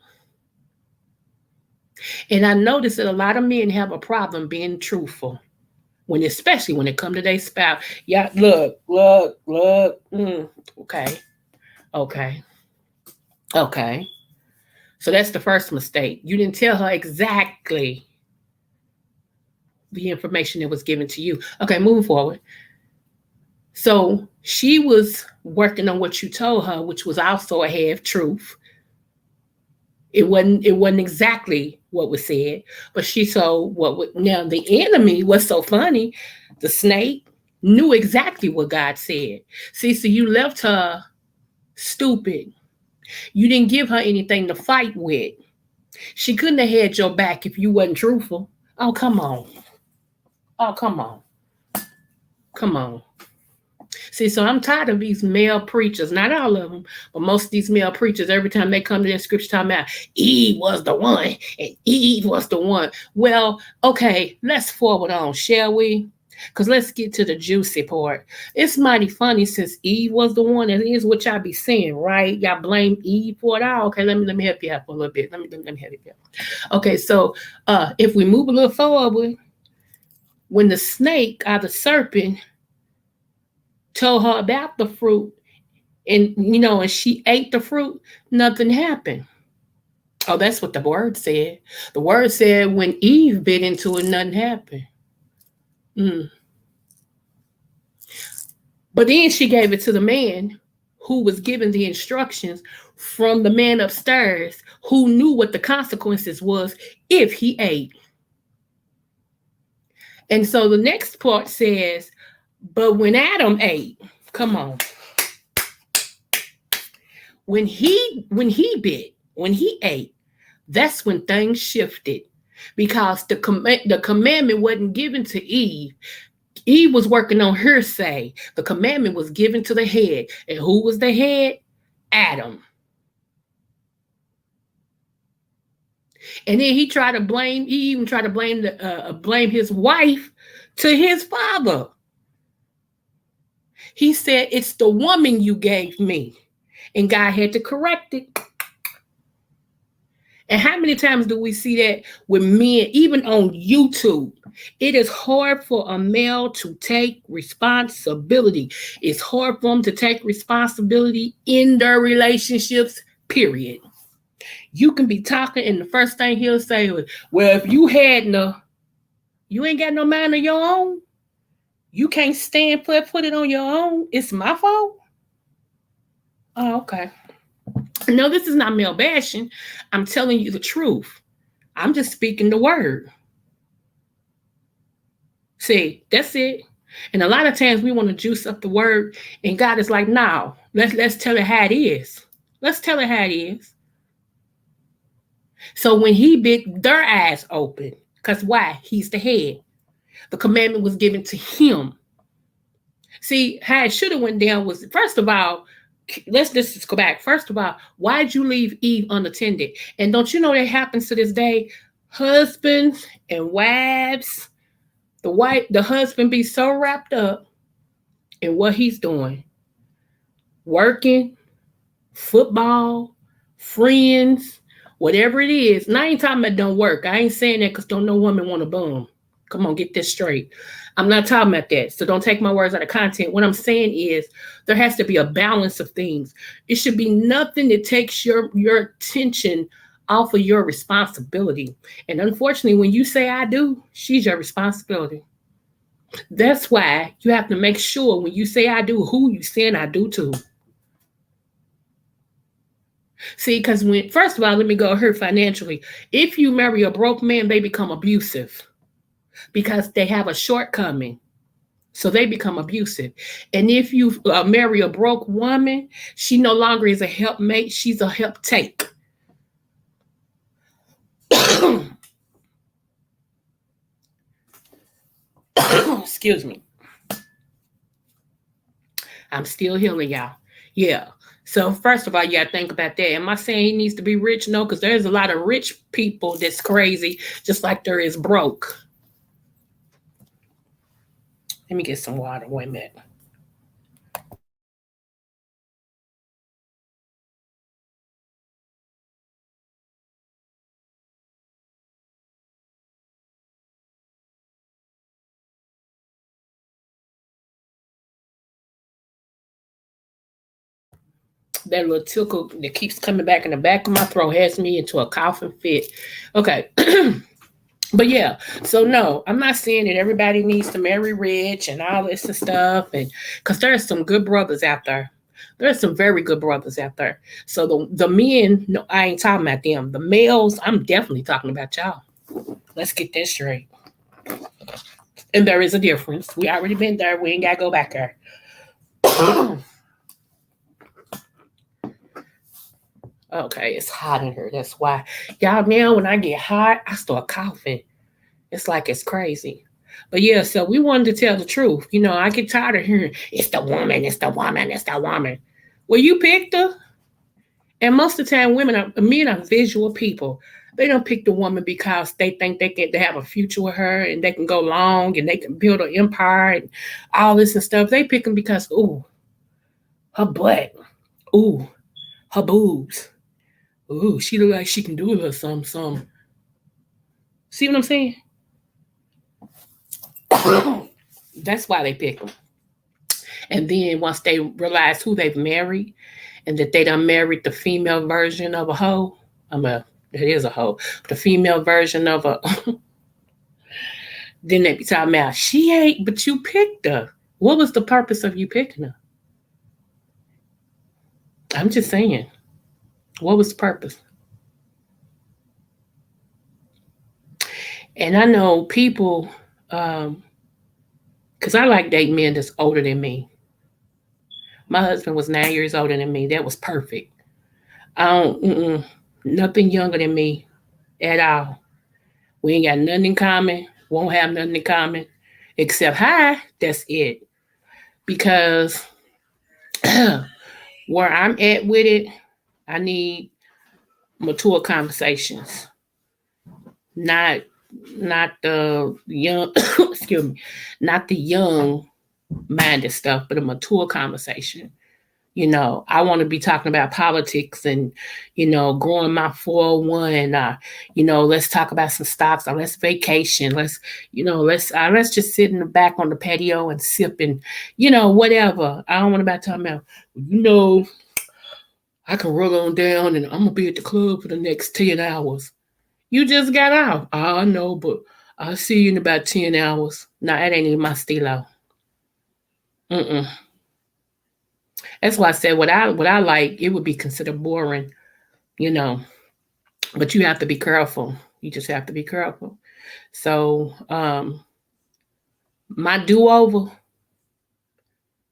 And I noticed that a lot of men have a problem being truthful, especially when it comes to their spouse. Yeah, look. Okay. So that's the first mistake. You didn't tell her exactly the information that was given to you. Okay, moving forward. So she was working on what you told her, which was also a half truth. It wasn't exactly what was said, but she saw now the enemy was so funny. The snake knew exactly what God said. See, so you left her stupid. You didn't give her anything to fight with. She couldn't have had your back if you wasn't truthful. Oh, come on. Come on. See, so I'm tired of these male preachers, not all of them, but most of these male preachers, every time they come to that scripture talking about Eve was the one and Eve was the one. Well, okay, let's forward on, shall we? Because let's get to the juicy part. It's mighty funny since Eve was the one, and here's what y'all be saying, right? Y'all blame Eve for it all. Okay, let me help you out for a little bit. Let me help you out. Okay, so if we move a little forward, when the snake or the serpent told her about the fruit, and she ate the fruit, nothing happened. Oh, that's what the word said. The word said when Eve bit into it, nothing happened. But then she gave it to the man who was given the instructions from the man upstairs, who knew what the consequences was if he ate. And so the next part says, but when Adam ate, come on, when he ate, that's when things shifted because the commandment wasn't given to Eve. Eve was working on her say. The commandment was given to the head. And who was the head? Adam. And then he even tried to blame his wife to his father. He said, it's the woman you gave me. And God had to correct it. And how many times do we see that with men, even on YouTube? It is hard for a male to take responsibility. It's hard for them to take responsibility in their relationships, period. You can be talking, and the first thing he'll say is, well, if you ain't got no mind of your own, you can't stand put it on your own, it's my fault. Oh, okay. No, this is not male bashing. I'm telling you the truth. I'm just speaking the word. See, that's it. And a lot of times we want to juice up the word, and God is like, no, let's tell it how it is. Let's tell it how it is. So when he bit their eyes open, because why? He's the head. The commandment was given to him. See, how it should have went down was, first of all, let's just go back. First of all, why'd you leave Eve unattended? And don't you know that happens to this day? Husbands and wives, the husband be so wrapped up in what he's doing, working, football, friends, whatever it is. And I ain't talking about don't work. I ain't saying that because don't no woman want to bum. Come on, get this straight. I'm not talking about that. So don't take my words out of content. What I'm saying is there has to be a balance of things. It should be nothing that takes your attention off of your responsibility. And unfortunately, when you say I do, she's your responsibility. That's why you have to make sure when you say I do, who you saying I do to. See, because when, first of all, let me go here financially. If you marry a broke man, they become abusive because they have a shortcoming. So they become abusive. And if you marry a broke woman, she no longer is a helpmate, she's a help take. Excuse me. I'm still healing, y'all. Yeah. So first of all, you gotta think about that. Am I saying he needs to be rich? No, because there's a lot of rich people that's crazy, just like there is broke. Let me get some water. Wait a minute. That little tickle that keeps coming back in the back of my throat has me into a coughing fit. Okay. But yeah, so no, I'm not saying that everybody needs to marry rich and all this and stuff, and because there's some good brothers out there. There's some very good brothers out there. So the men, no, I ain't talking about them. The males, I'm definitely talking about y'all. Let's get that straight. And there is a difference. We already been there. We ain't gotta go back there. Okay, it's hot in here. That's why. Y'all, now when I get hot, I start coughing. It's like it's crazy. But yeah, so we wanted to tell the truth. You know, I get tired of hearing it's the woman, it's the woman, it's the woman. Well, you picked her. And most of the time, men are visual people. They don't pick the woman because they think they have a future with her and they can go long and they can build an empire and all this and stuff. They pick them because, ooh, her butt. Ooh, her boobs. Ooh, she look like she can do a little something. See what I'm saying? That's why they pick them. And then once they realize who they've married and that they done married the female version of a hoe, it is a hoe, the female version of a, then they be talking about, she ain't, but you picked her. What was the purpose of you picking her? I'm just saying, what was the purpose? And I know people Um, because I like dating men that's older than me. My husband was 9 years older than me. That was perfect. I don't, nothing younger than me at all. We ain't got nothing in common. Won't have nothing in common except hi. That's it. Because where I'm at with it, I need mature conversations, not not the young excuse me, not the young minded stuff, but a mature conversation. I want to be talking about politics and, growing my 401. Let's talk about some stocks or let's vacation. Let's just sit in the back on the patio and sip and, whatever. I don't want to be talking about, you know, I can roll on down and I'm going to be at the club for the next 10 hours. You just got out. I know, but I'll see you in about 10 hours. No, that ain't even my stilo. Mm-mm. That's why I said what I like, it would be considered boring, you know. But you have to be careful. You just have to be careful. So my do over,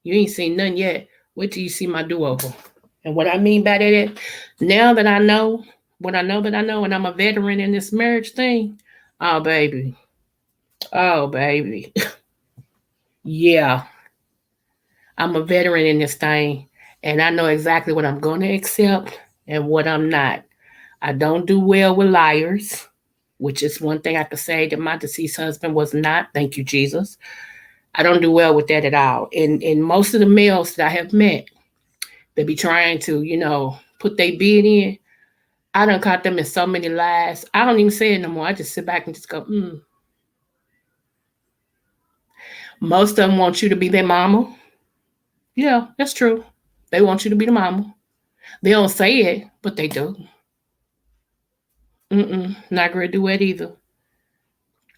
you ain't seen none yet. Wait till you see my do over. And what I mean by that is, now that I know what I know that I know, and I'm a veteran in this marriage thing, oh baby, oh baby, yeah, I'm a veteran in this thing, and I know exactly what I'm going to accept and what I'm not. I don't do well with liars, which is one thing I could say that my deceased husband was not. Thank you, Jesus. I don't do well with that at all. And most of the males that I have met, they be trying to, put their bid in. I done caught them in so many lies. I don't even say it no more. I just sit back and just go, Most of them want you to be their mama. Yeah, that's true. They want you to be the mama. They don't say it, but they do. Not gonna do it either.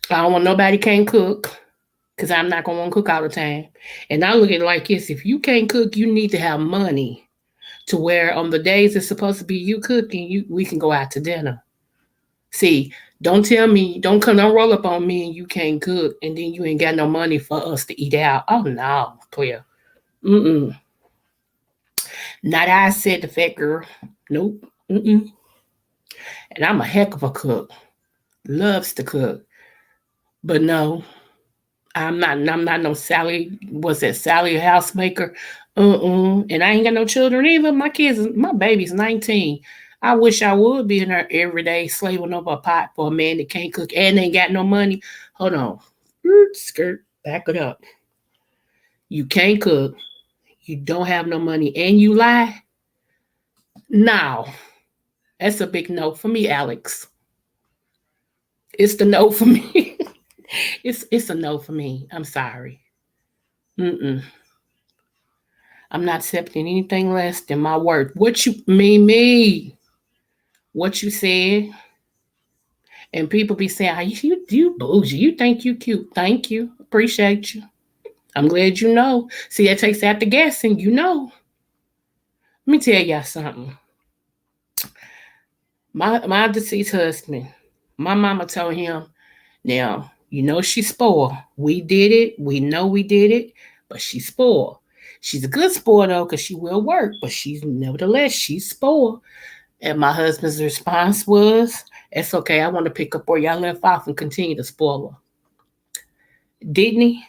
I don't want nobody can't cook because I'm not gonna want to cook all the time. And I look at it like this: if you can't cook, you need to have money to where on the days it's supposed to be you cooking, we can go out to dinner. See, don't tell me, don't roll up on me and you can't cook, and then you ain't got no money for us to eat out. Oh no, clear. Mm-mm. Not I said the fat girl. Nope. Mm-mm. And I'm a heck of a cook. Loves to cook. But no, I'm not no Sally. Was it Sally housemaker? And I ain't got no children either. My baby's 19. I wish I would be in there every day slaving over a pot for a man that can't cook and ain't got no money. Hold on. Skirt. Back it up. You can't cook. You don't have no money and you lie. Now, that's a big no for me, Alex. It's the no for me. it's a no for me. I'm sorry. Mm-mm. I'm not accepting anything less than my worth. What you mean me? What you said, and people be saying, you bougie. You think you cute. Thank you. Appreciate you. I'm glad you know. See, that takes out the guessing. You know. Let me tell y'all something. My deceased husband, my mama told him, now, she's spoiled. We did it. We know we did it, but she's spoiled. She's a good sport though, because she will work, but she's spoiled. And my husband's response was, it's okay. I want to pick up where y'all left off and continue to spoil her. Didn't he?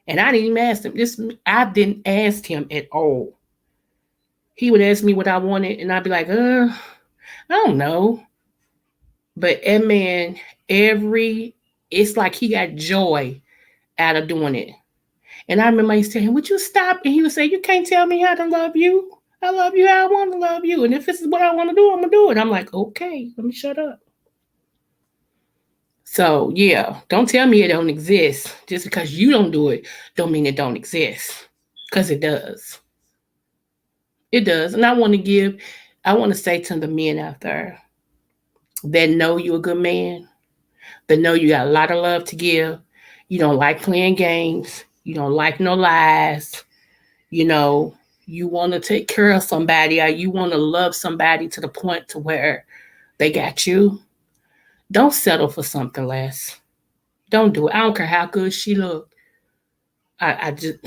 And I didn't even ask him. I didn't ask him at all. He would ask me what I wanted, and I'd be like, I don't know. But that man, it's like he got joy out of doing it. And I remember I used to tell him, would you stop? And he would say, you can't tell me how to love you. I love you how I want to love you. And if this is what I want to do, I'm going to do it. I'm like, okay, let me shut up. So yeah, don't tell me it don't exist. Just because you don't do it, don't mean it don't exist. Because it does. It does. And I want to say to the men out there that know you're a good man, that know you got a lot of love to give. You don't like playing games. You don't like no lies. You know, you want to take care of somebody or you want to love somebody to the point to where they got you. Don't settle for something less. Don't do it. I don't care how good she look. I just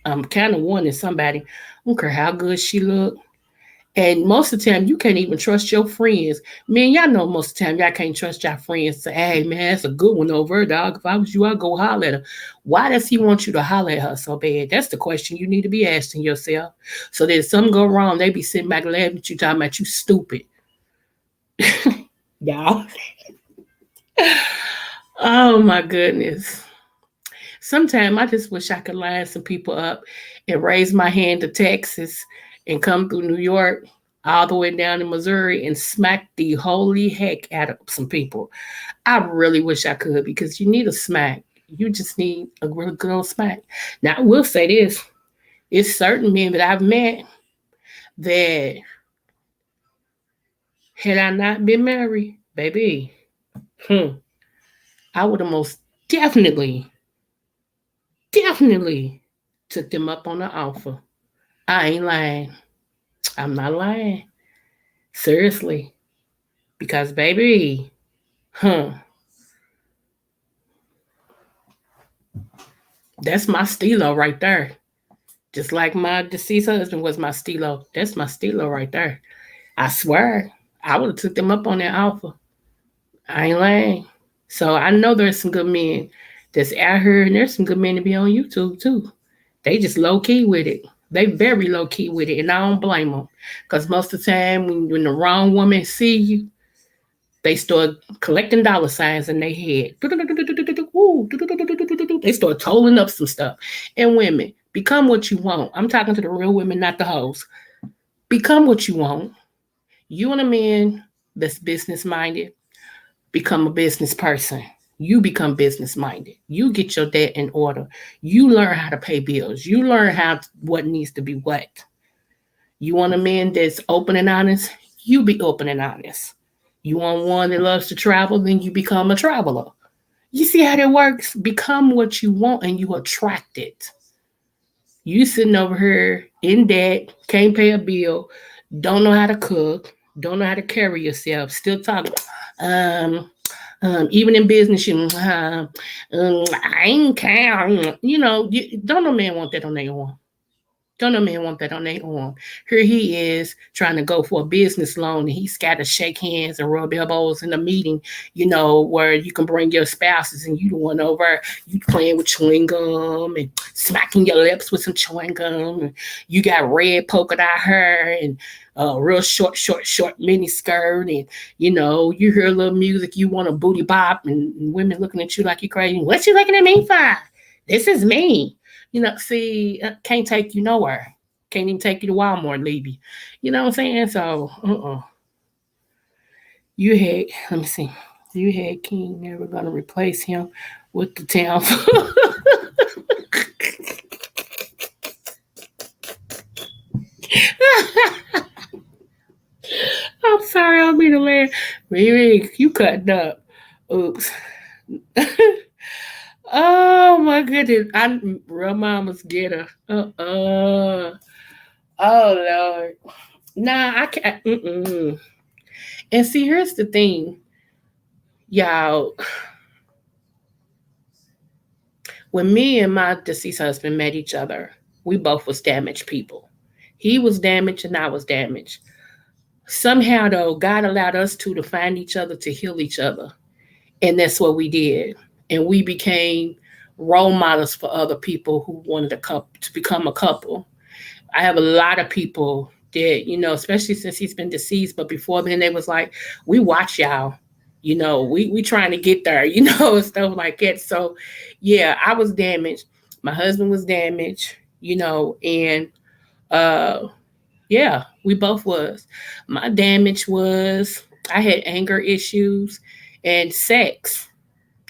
I'm kind of warning somebody. I don't care how good she look. And most of the time, you can't even trust your friends. Man, y'all know most of the time y'all can't trust your friends. Say, hey, man, that's a good one over her, dog. If I was you, I'd go holler at her. Why does he want you to holler at her so bad? That's the question you need to be asking yourself. So that if something go wrong, they be sitting back laughing at you, talking about you stupid. Y'all. Oh, my goodness. Sometimes I just wish I could line some people up and raise my hand to Texas and come through New York all the way down to Missouri and smack the holy heck out of some people. I really wish I could because you need a smack. You just need a really good old smack. Now I will say this: it's certain men that I've met that had I not been married, baby, hmm, I would have most definitely, definitely took them up on the offer. I ain't lying. I'm not lying. Seriously. Because baby, huh, that's my stilo right there. Just like my deceased husband was my stilo. That's my stilo right there. I swear, I would have took them up on that offer. I ain't lying. So I know there's some good men that's out here, and there's some good men to be on YouTube too. They just low key with it. They very low key with it, and I don't blame them. Cause most of the time, when the wrong woman see you, they start collecting dollar signs in their head. They start tolling up some stuff. And women, become what you want. I'm talking to the real women, not the hoes. Become what you want. You want a man that's business minded, become a business person. You become business minded. You get your debt in order. You learn how to pay bills. You learn how what needs to be what. You want a man that's open and honest. You be open and honest. You want one that loves to travel, then you become a traveler. You see how that works? Become what you want and you attract it. You sitting over here in debt, can't pay a bill, don't know how to cook, don't know how to carry yourself, still talking. Um, Even in business, I ain't care. Don't no man want that on their own. Don't no man want that on their arm. Here he is trying to go for a business loan, and he's got to shake hands and rub elbows in a meeting, where you can bring your spouses, and you the one over, you playing with chewing gum and smacking your lips with some chewing gum. And you got red polka dot hair and a real short mini skirt, and you hear a little music, you want a booty bop, and women looking at you like you crazy. What you looking at me for? This is me. See, can't take you nowhere. Can't even take you to Walmart and leave you. You know what I'm saying? So, you had, let me see, you had King never gonna replace him with the town. I'm sorry, I'll be the man. Maybe you cutting up. Oops. Oh my goodness. I'm real mama's get her. Oh Lord. Nah, I can't. Mm-mm. And see, here's the thing, y'all. When me and my deceased husband met each other, we both was damaged people. He was damaged and I was damaged. Somehow, though, God allowed us two to find each other to heal each other, and that's what we did. And we became role models for other people who wanted to become a couple. I have a lot of people that, especially since he's been deceased, but before then they was like, we watch y'all. We trying to get there, and stuff like that. So yeah, I was damaged. My husband was damaged, and uh yeah, we both was. My damage was I had anger issues and sex.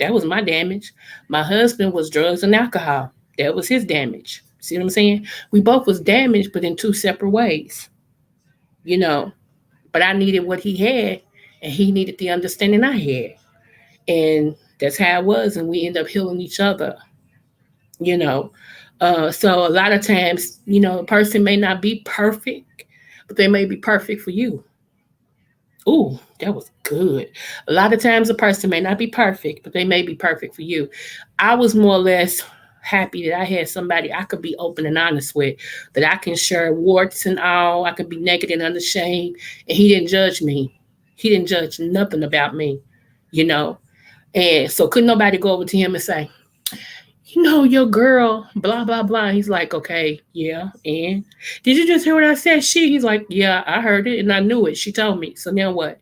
That was my damage. My husband was drugs and alcohol. That was his damage. See what I'm saying? We both was damaged, but in two separate ways. You know, but I needed what he had, and he needed the understanding I had, and that's how it was. And we end up healing each other. You know, so a lot of times, a person may not be perfect, but they may be perfect for you. Ooh, that was good. A lot of times a person may not be perfect, but they may be perfect for you. I was more or less happy that I had somebody I could be open and honest with, that I can share warts and all. I could be naked and unashamed. And he didn't judge me. He didn't judge nothing about me, you know. And so couldn't nobody go over to him and say, your girl, blah, blah, blah. He's like, okay, yeah. And did you just hear what I said? He's like, yeah, I heard it and I knew it. She told me. So now what?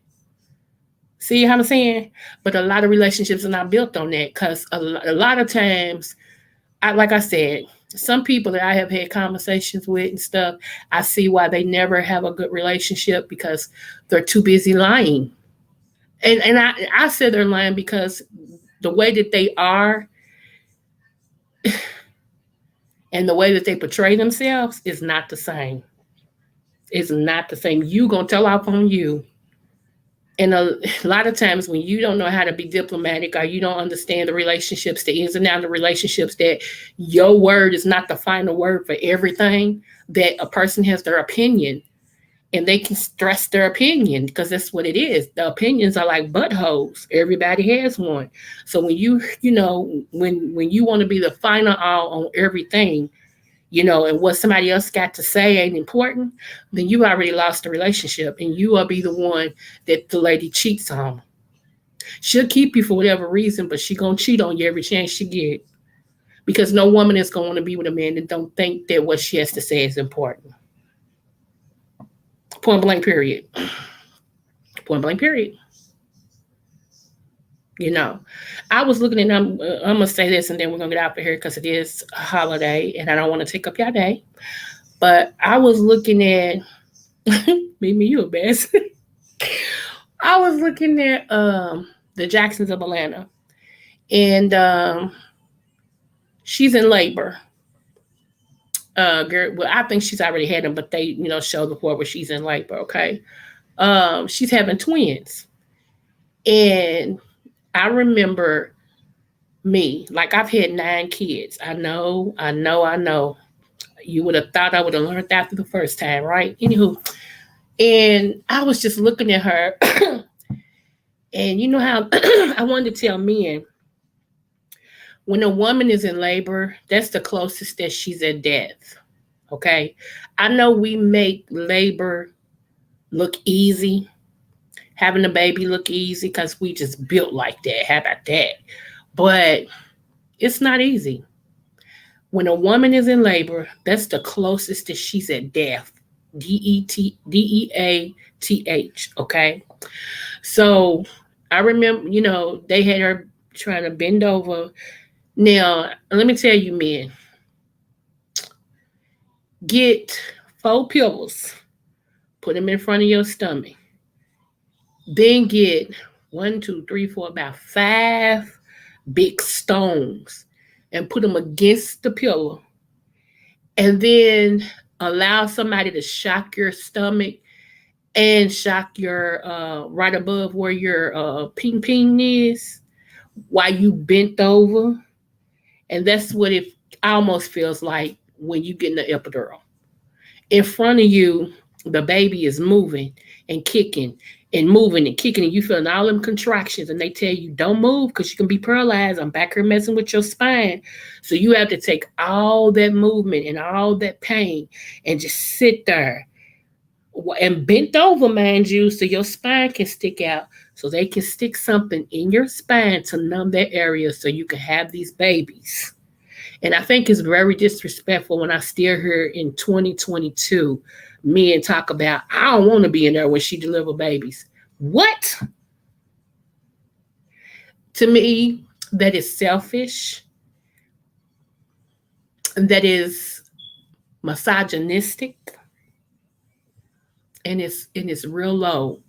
See how I'm saying? But a lot of relationships are not built on that because a lot of times, like I said, some people that I have had conversations with and stuff, I see why they never have a good relationship because they're too busy lying. And I said they're lying because the way that they are and the way that they portray themselves is not the same. It's not the same. You gonna tell off on you. And a lot of times when you don't know how to be diplomatic or you don't understand the relationships, the ins and outs of the relationships, that your word is not the final word for everything, that a person has their opinion and they can stress their opinion because that's what it is. The opinions are like buttholes. Everybody has one. So when when you want to be the final all on everything, and what somebody else got to say ain't important, then you already lost the relationship and you will be the one that the lady cheats on. She'll keep you for whatever reason, but she gonna cheat on you every chance she get. Because no woman is gonna want to be with a man that don't think that what she has to say is important. Point blank period. Point blank period. You know, I was looking at, I'm gonna say this and then we're gonna get out of here because it is a holiday and I don't want to take up your day. But I was looking at maybe you a best. I was looking at the Jacksons of Atlanta, and she's in labor. Girl, well, I think she's already had them, but they, show the part where she's in labor. Okay, she's having twins, and I remember me, like I've had 9 kids. I know. You would have thought I would have learned after the first time, right? Anywho, and I was just looking at her, and you know how I wanted to tell men, when a woman is in labor, that's the closest that she's at death. Okay. I know we make labor look easy, having a baby look easy because we just built like that. How about that? But it's not easy. When a woman is in labor, that's the closest that she's at death. Death. Okay. So I remember, they had her trying to bend over. Now, let me tell you, men, get 4 pillows, put them in front of your stomach. Then get one, two, three, four, about 5 big stones and put them against the pillow. And then allow somebody to shock your stomach and shock your right above where your ping ping is while you bent over. And that's what it almost feels like when you get in the epidural. In front of you, the baby is moving and kicking and moving and kicking, and you feeling all them contractions, and they tell you don't move because you can be paralyzed. I'm back here messing with your spine. So you have to take all that movement and all that pain and just sit there and bent over, mind you, so your spine can stick out, so they can stick something in your spine to numb that area so you can have these babies. And I think it's very disrespectful when I still hear in 2022 men talk about, I don't want to be in there when she deliver babies. What? To me, that is selfish. That is misogynistic. And it's real low.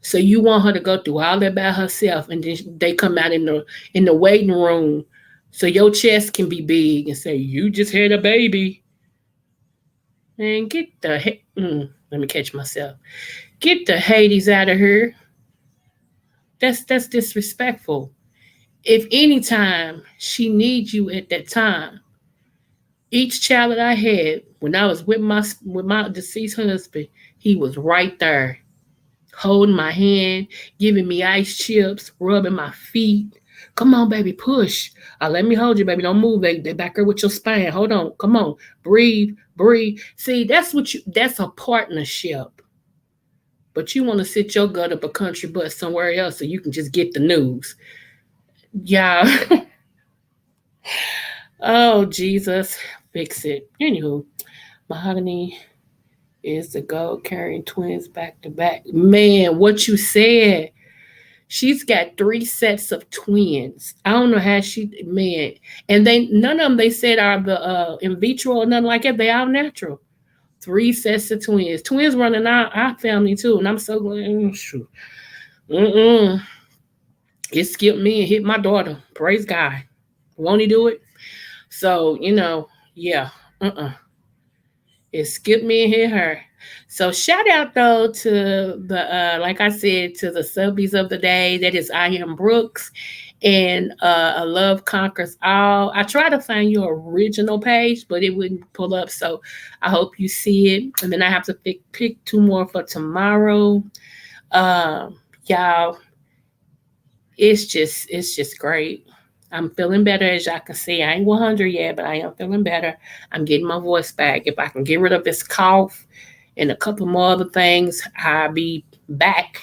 So you want her to go through all that by herself, and then they come out in the waiting room, so your chest can be big and say you just had a baby. Man, let me catch myself. Get the Hades out of here. That's disrespectful. If any time she needs you at that time, each child that I had when I was with my deceased husband, he was right there holding my hand, giving me ice chips, rubbing my feet. Come on, baby, push. Let me hold you, baby. Don't move, baby. They back here with your spine. Hold on. Come on. Breathe, breathe. See, that's a partnership. But you want to sit your gut up a country butt somewhere else so you can just get the news. Yeah. Oh, Jesus. Fix it. Anywho, Mahogany is the gold carrying twins back to back. Man, what you said. She's got 3 sets of twins. I don't know how man, and they none of them they said are the in vitro or nothing like that. They all natural. 3 sets of twins. Twins running our family too, and I'm so glad. Mm-mm. It skipped me and hit my daughter. Praise God. Won't he do it? So yeah. It skipped me and hit her. So shout out though to the like I said, to the subbies of the day. That is I am Brooks and a love conquers all. I tried to find your original page, but it wouldn't pull up. So I hope you see it. And then I have to pick 2 more for tomorrow. Y'all, it's just great. I'm feeling better, as y'all can see. I ain't 100 yet, but I am feeling better. I'm getting my voice back. If I can get rid of this cough and a couple more other things, I'll be back.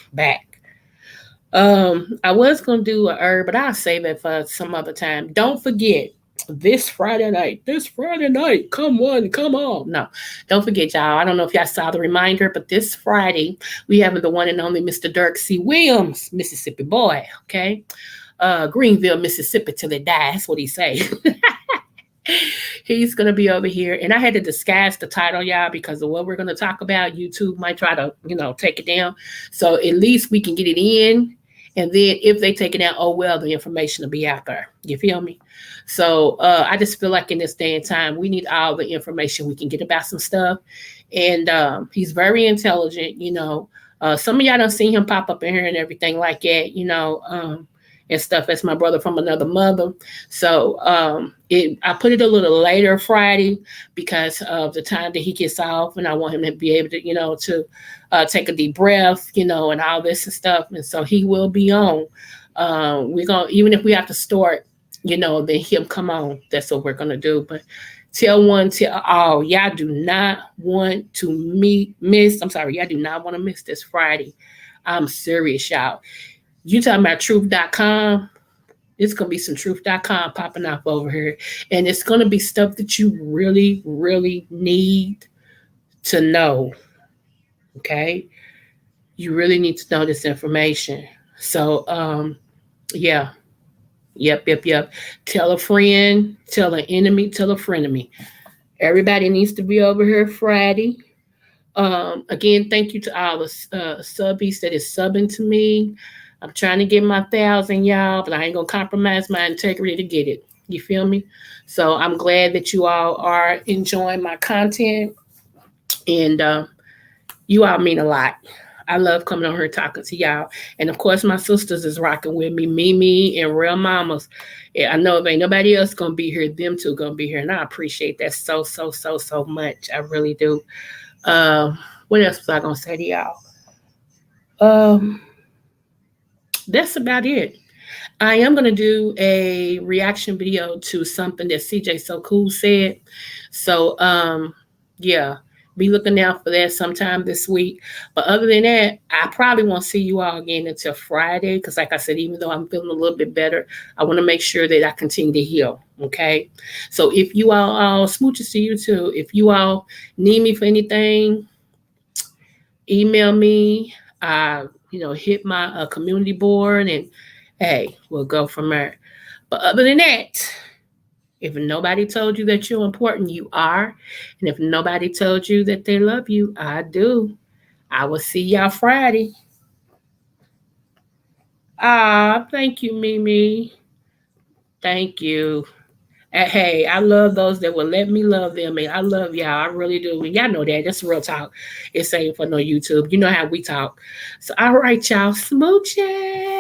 I was gonna do a herb, but I'll save it for some other time. Don't forget this Friday night. This Friday night, come on. No, don't forget, y'all. I don't know if y'all saw the reminder, but this Friday we have the one and only Mr. Dirk C. Williams, Mississippi boy. Okay, Greenville, Mississippi till they die. That's what he say. He's gonna be over here, and I had to disguise the title, y'all, because of what we're gonna talk about. YouTube might try to, take it down. So at least we can get it in, and then if they take it down, oh well, the information will be out there. You feel me? So I just feel like in this day and time, we need all the information we can get about some stuff. And he's very intelligent. Some of y'all don't see him pop up in here and everything like that. And stuff. That's my brother from another mother. So I put it a little later Friday because of the time that he gets off, and I want him to be able to, take a deep breath, and all this and stuff. And so he will be on. We're gonna, even if we have to start, then him come on. That's what we're gonna do. But tell all, y'all do not want to miss. I'm sorry, y'all do not want to miss this Friday. I'm serious, y'all. You talking about truth.com? It's going to be some truth.com popping up over here. And it's going to be stuff that you really, really need to know. Okay? You really need to know this information. So, yeah. Yep. Tell a friend, tell an enemy, tell a frenemy. Everybody needs to be over here Friday. Again, thank you to all the subbies that is subbing to me. I'm trying to get my 1,000, y'all, but I ain't gonna compromise my integrity to get it. You feel me? So I'm glad that you all are enjoying my content, and you all mean a lot. I love coming on here talking to y'all, and of course my sisters is rocking with me, Mimi and Real Mamas. Yeah, I know if ain't nobody else gonna be here, them two gonna be here, and I appreciate that so much. I really do. What else was I gonna say to y'all? That's about it. I am going to do a reaction video to something that CJ So Cool said. So, yeah, be looking out for that sometime this week. But other than that, I probably won't see you all again until Friday. Because like I said, even though I'm feeling a little bit better, I want to make sure that I continue to heal. Okay. So if you all smooches to you too, if you all need me for anything, email me. Hit my community board, and hey, we'll go from there. But other than that, if nobody told you that you're important, you are. And if nobody told you that they love you, I do. I will see y'all Friday. Thank you, Mimi. Thank you. Hey, I love those that will let me love them. And I love y'all. I really do. And y'all know that. That's real talk. It's ain't for no YouTube. You know how we talk. So, all right, y'all. Smooches.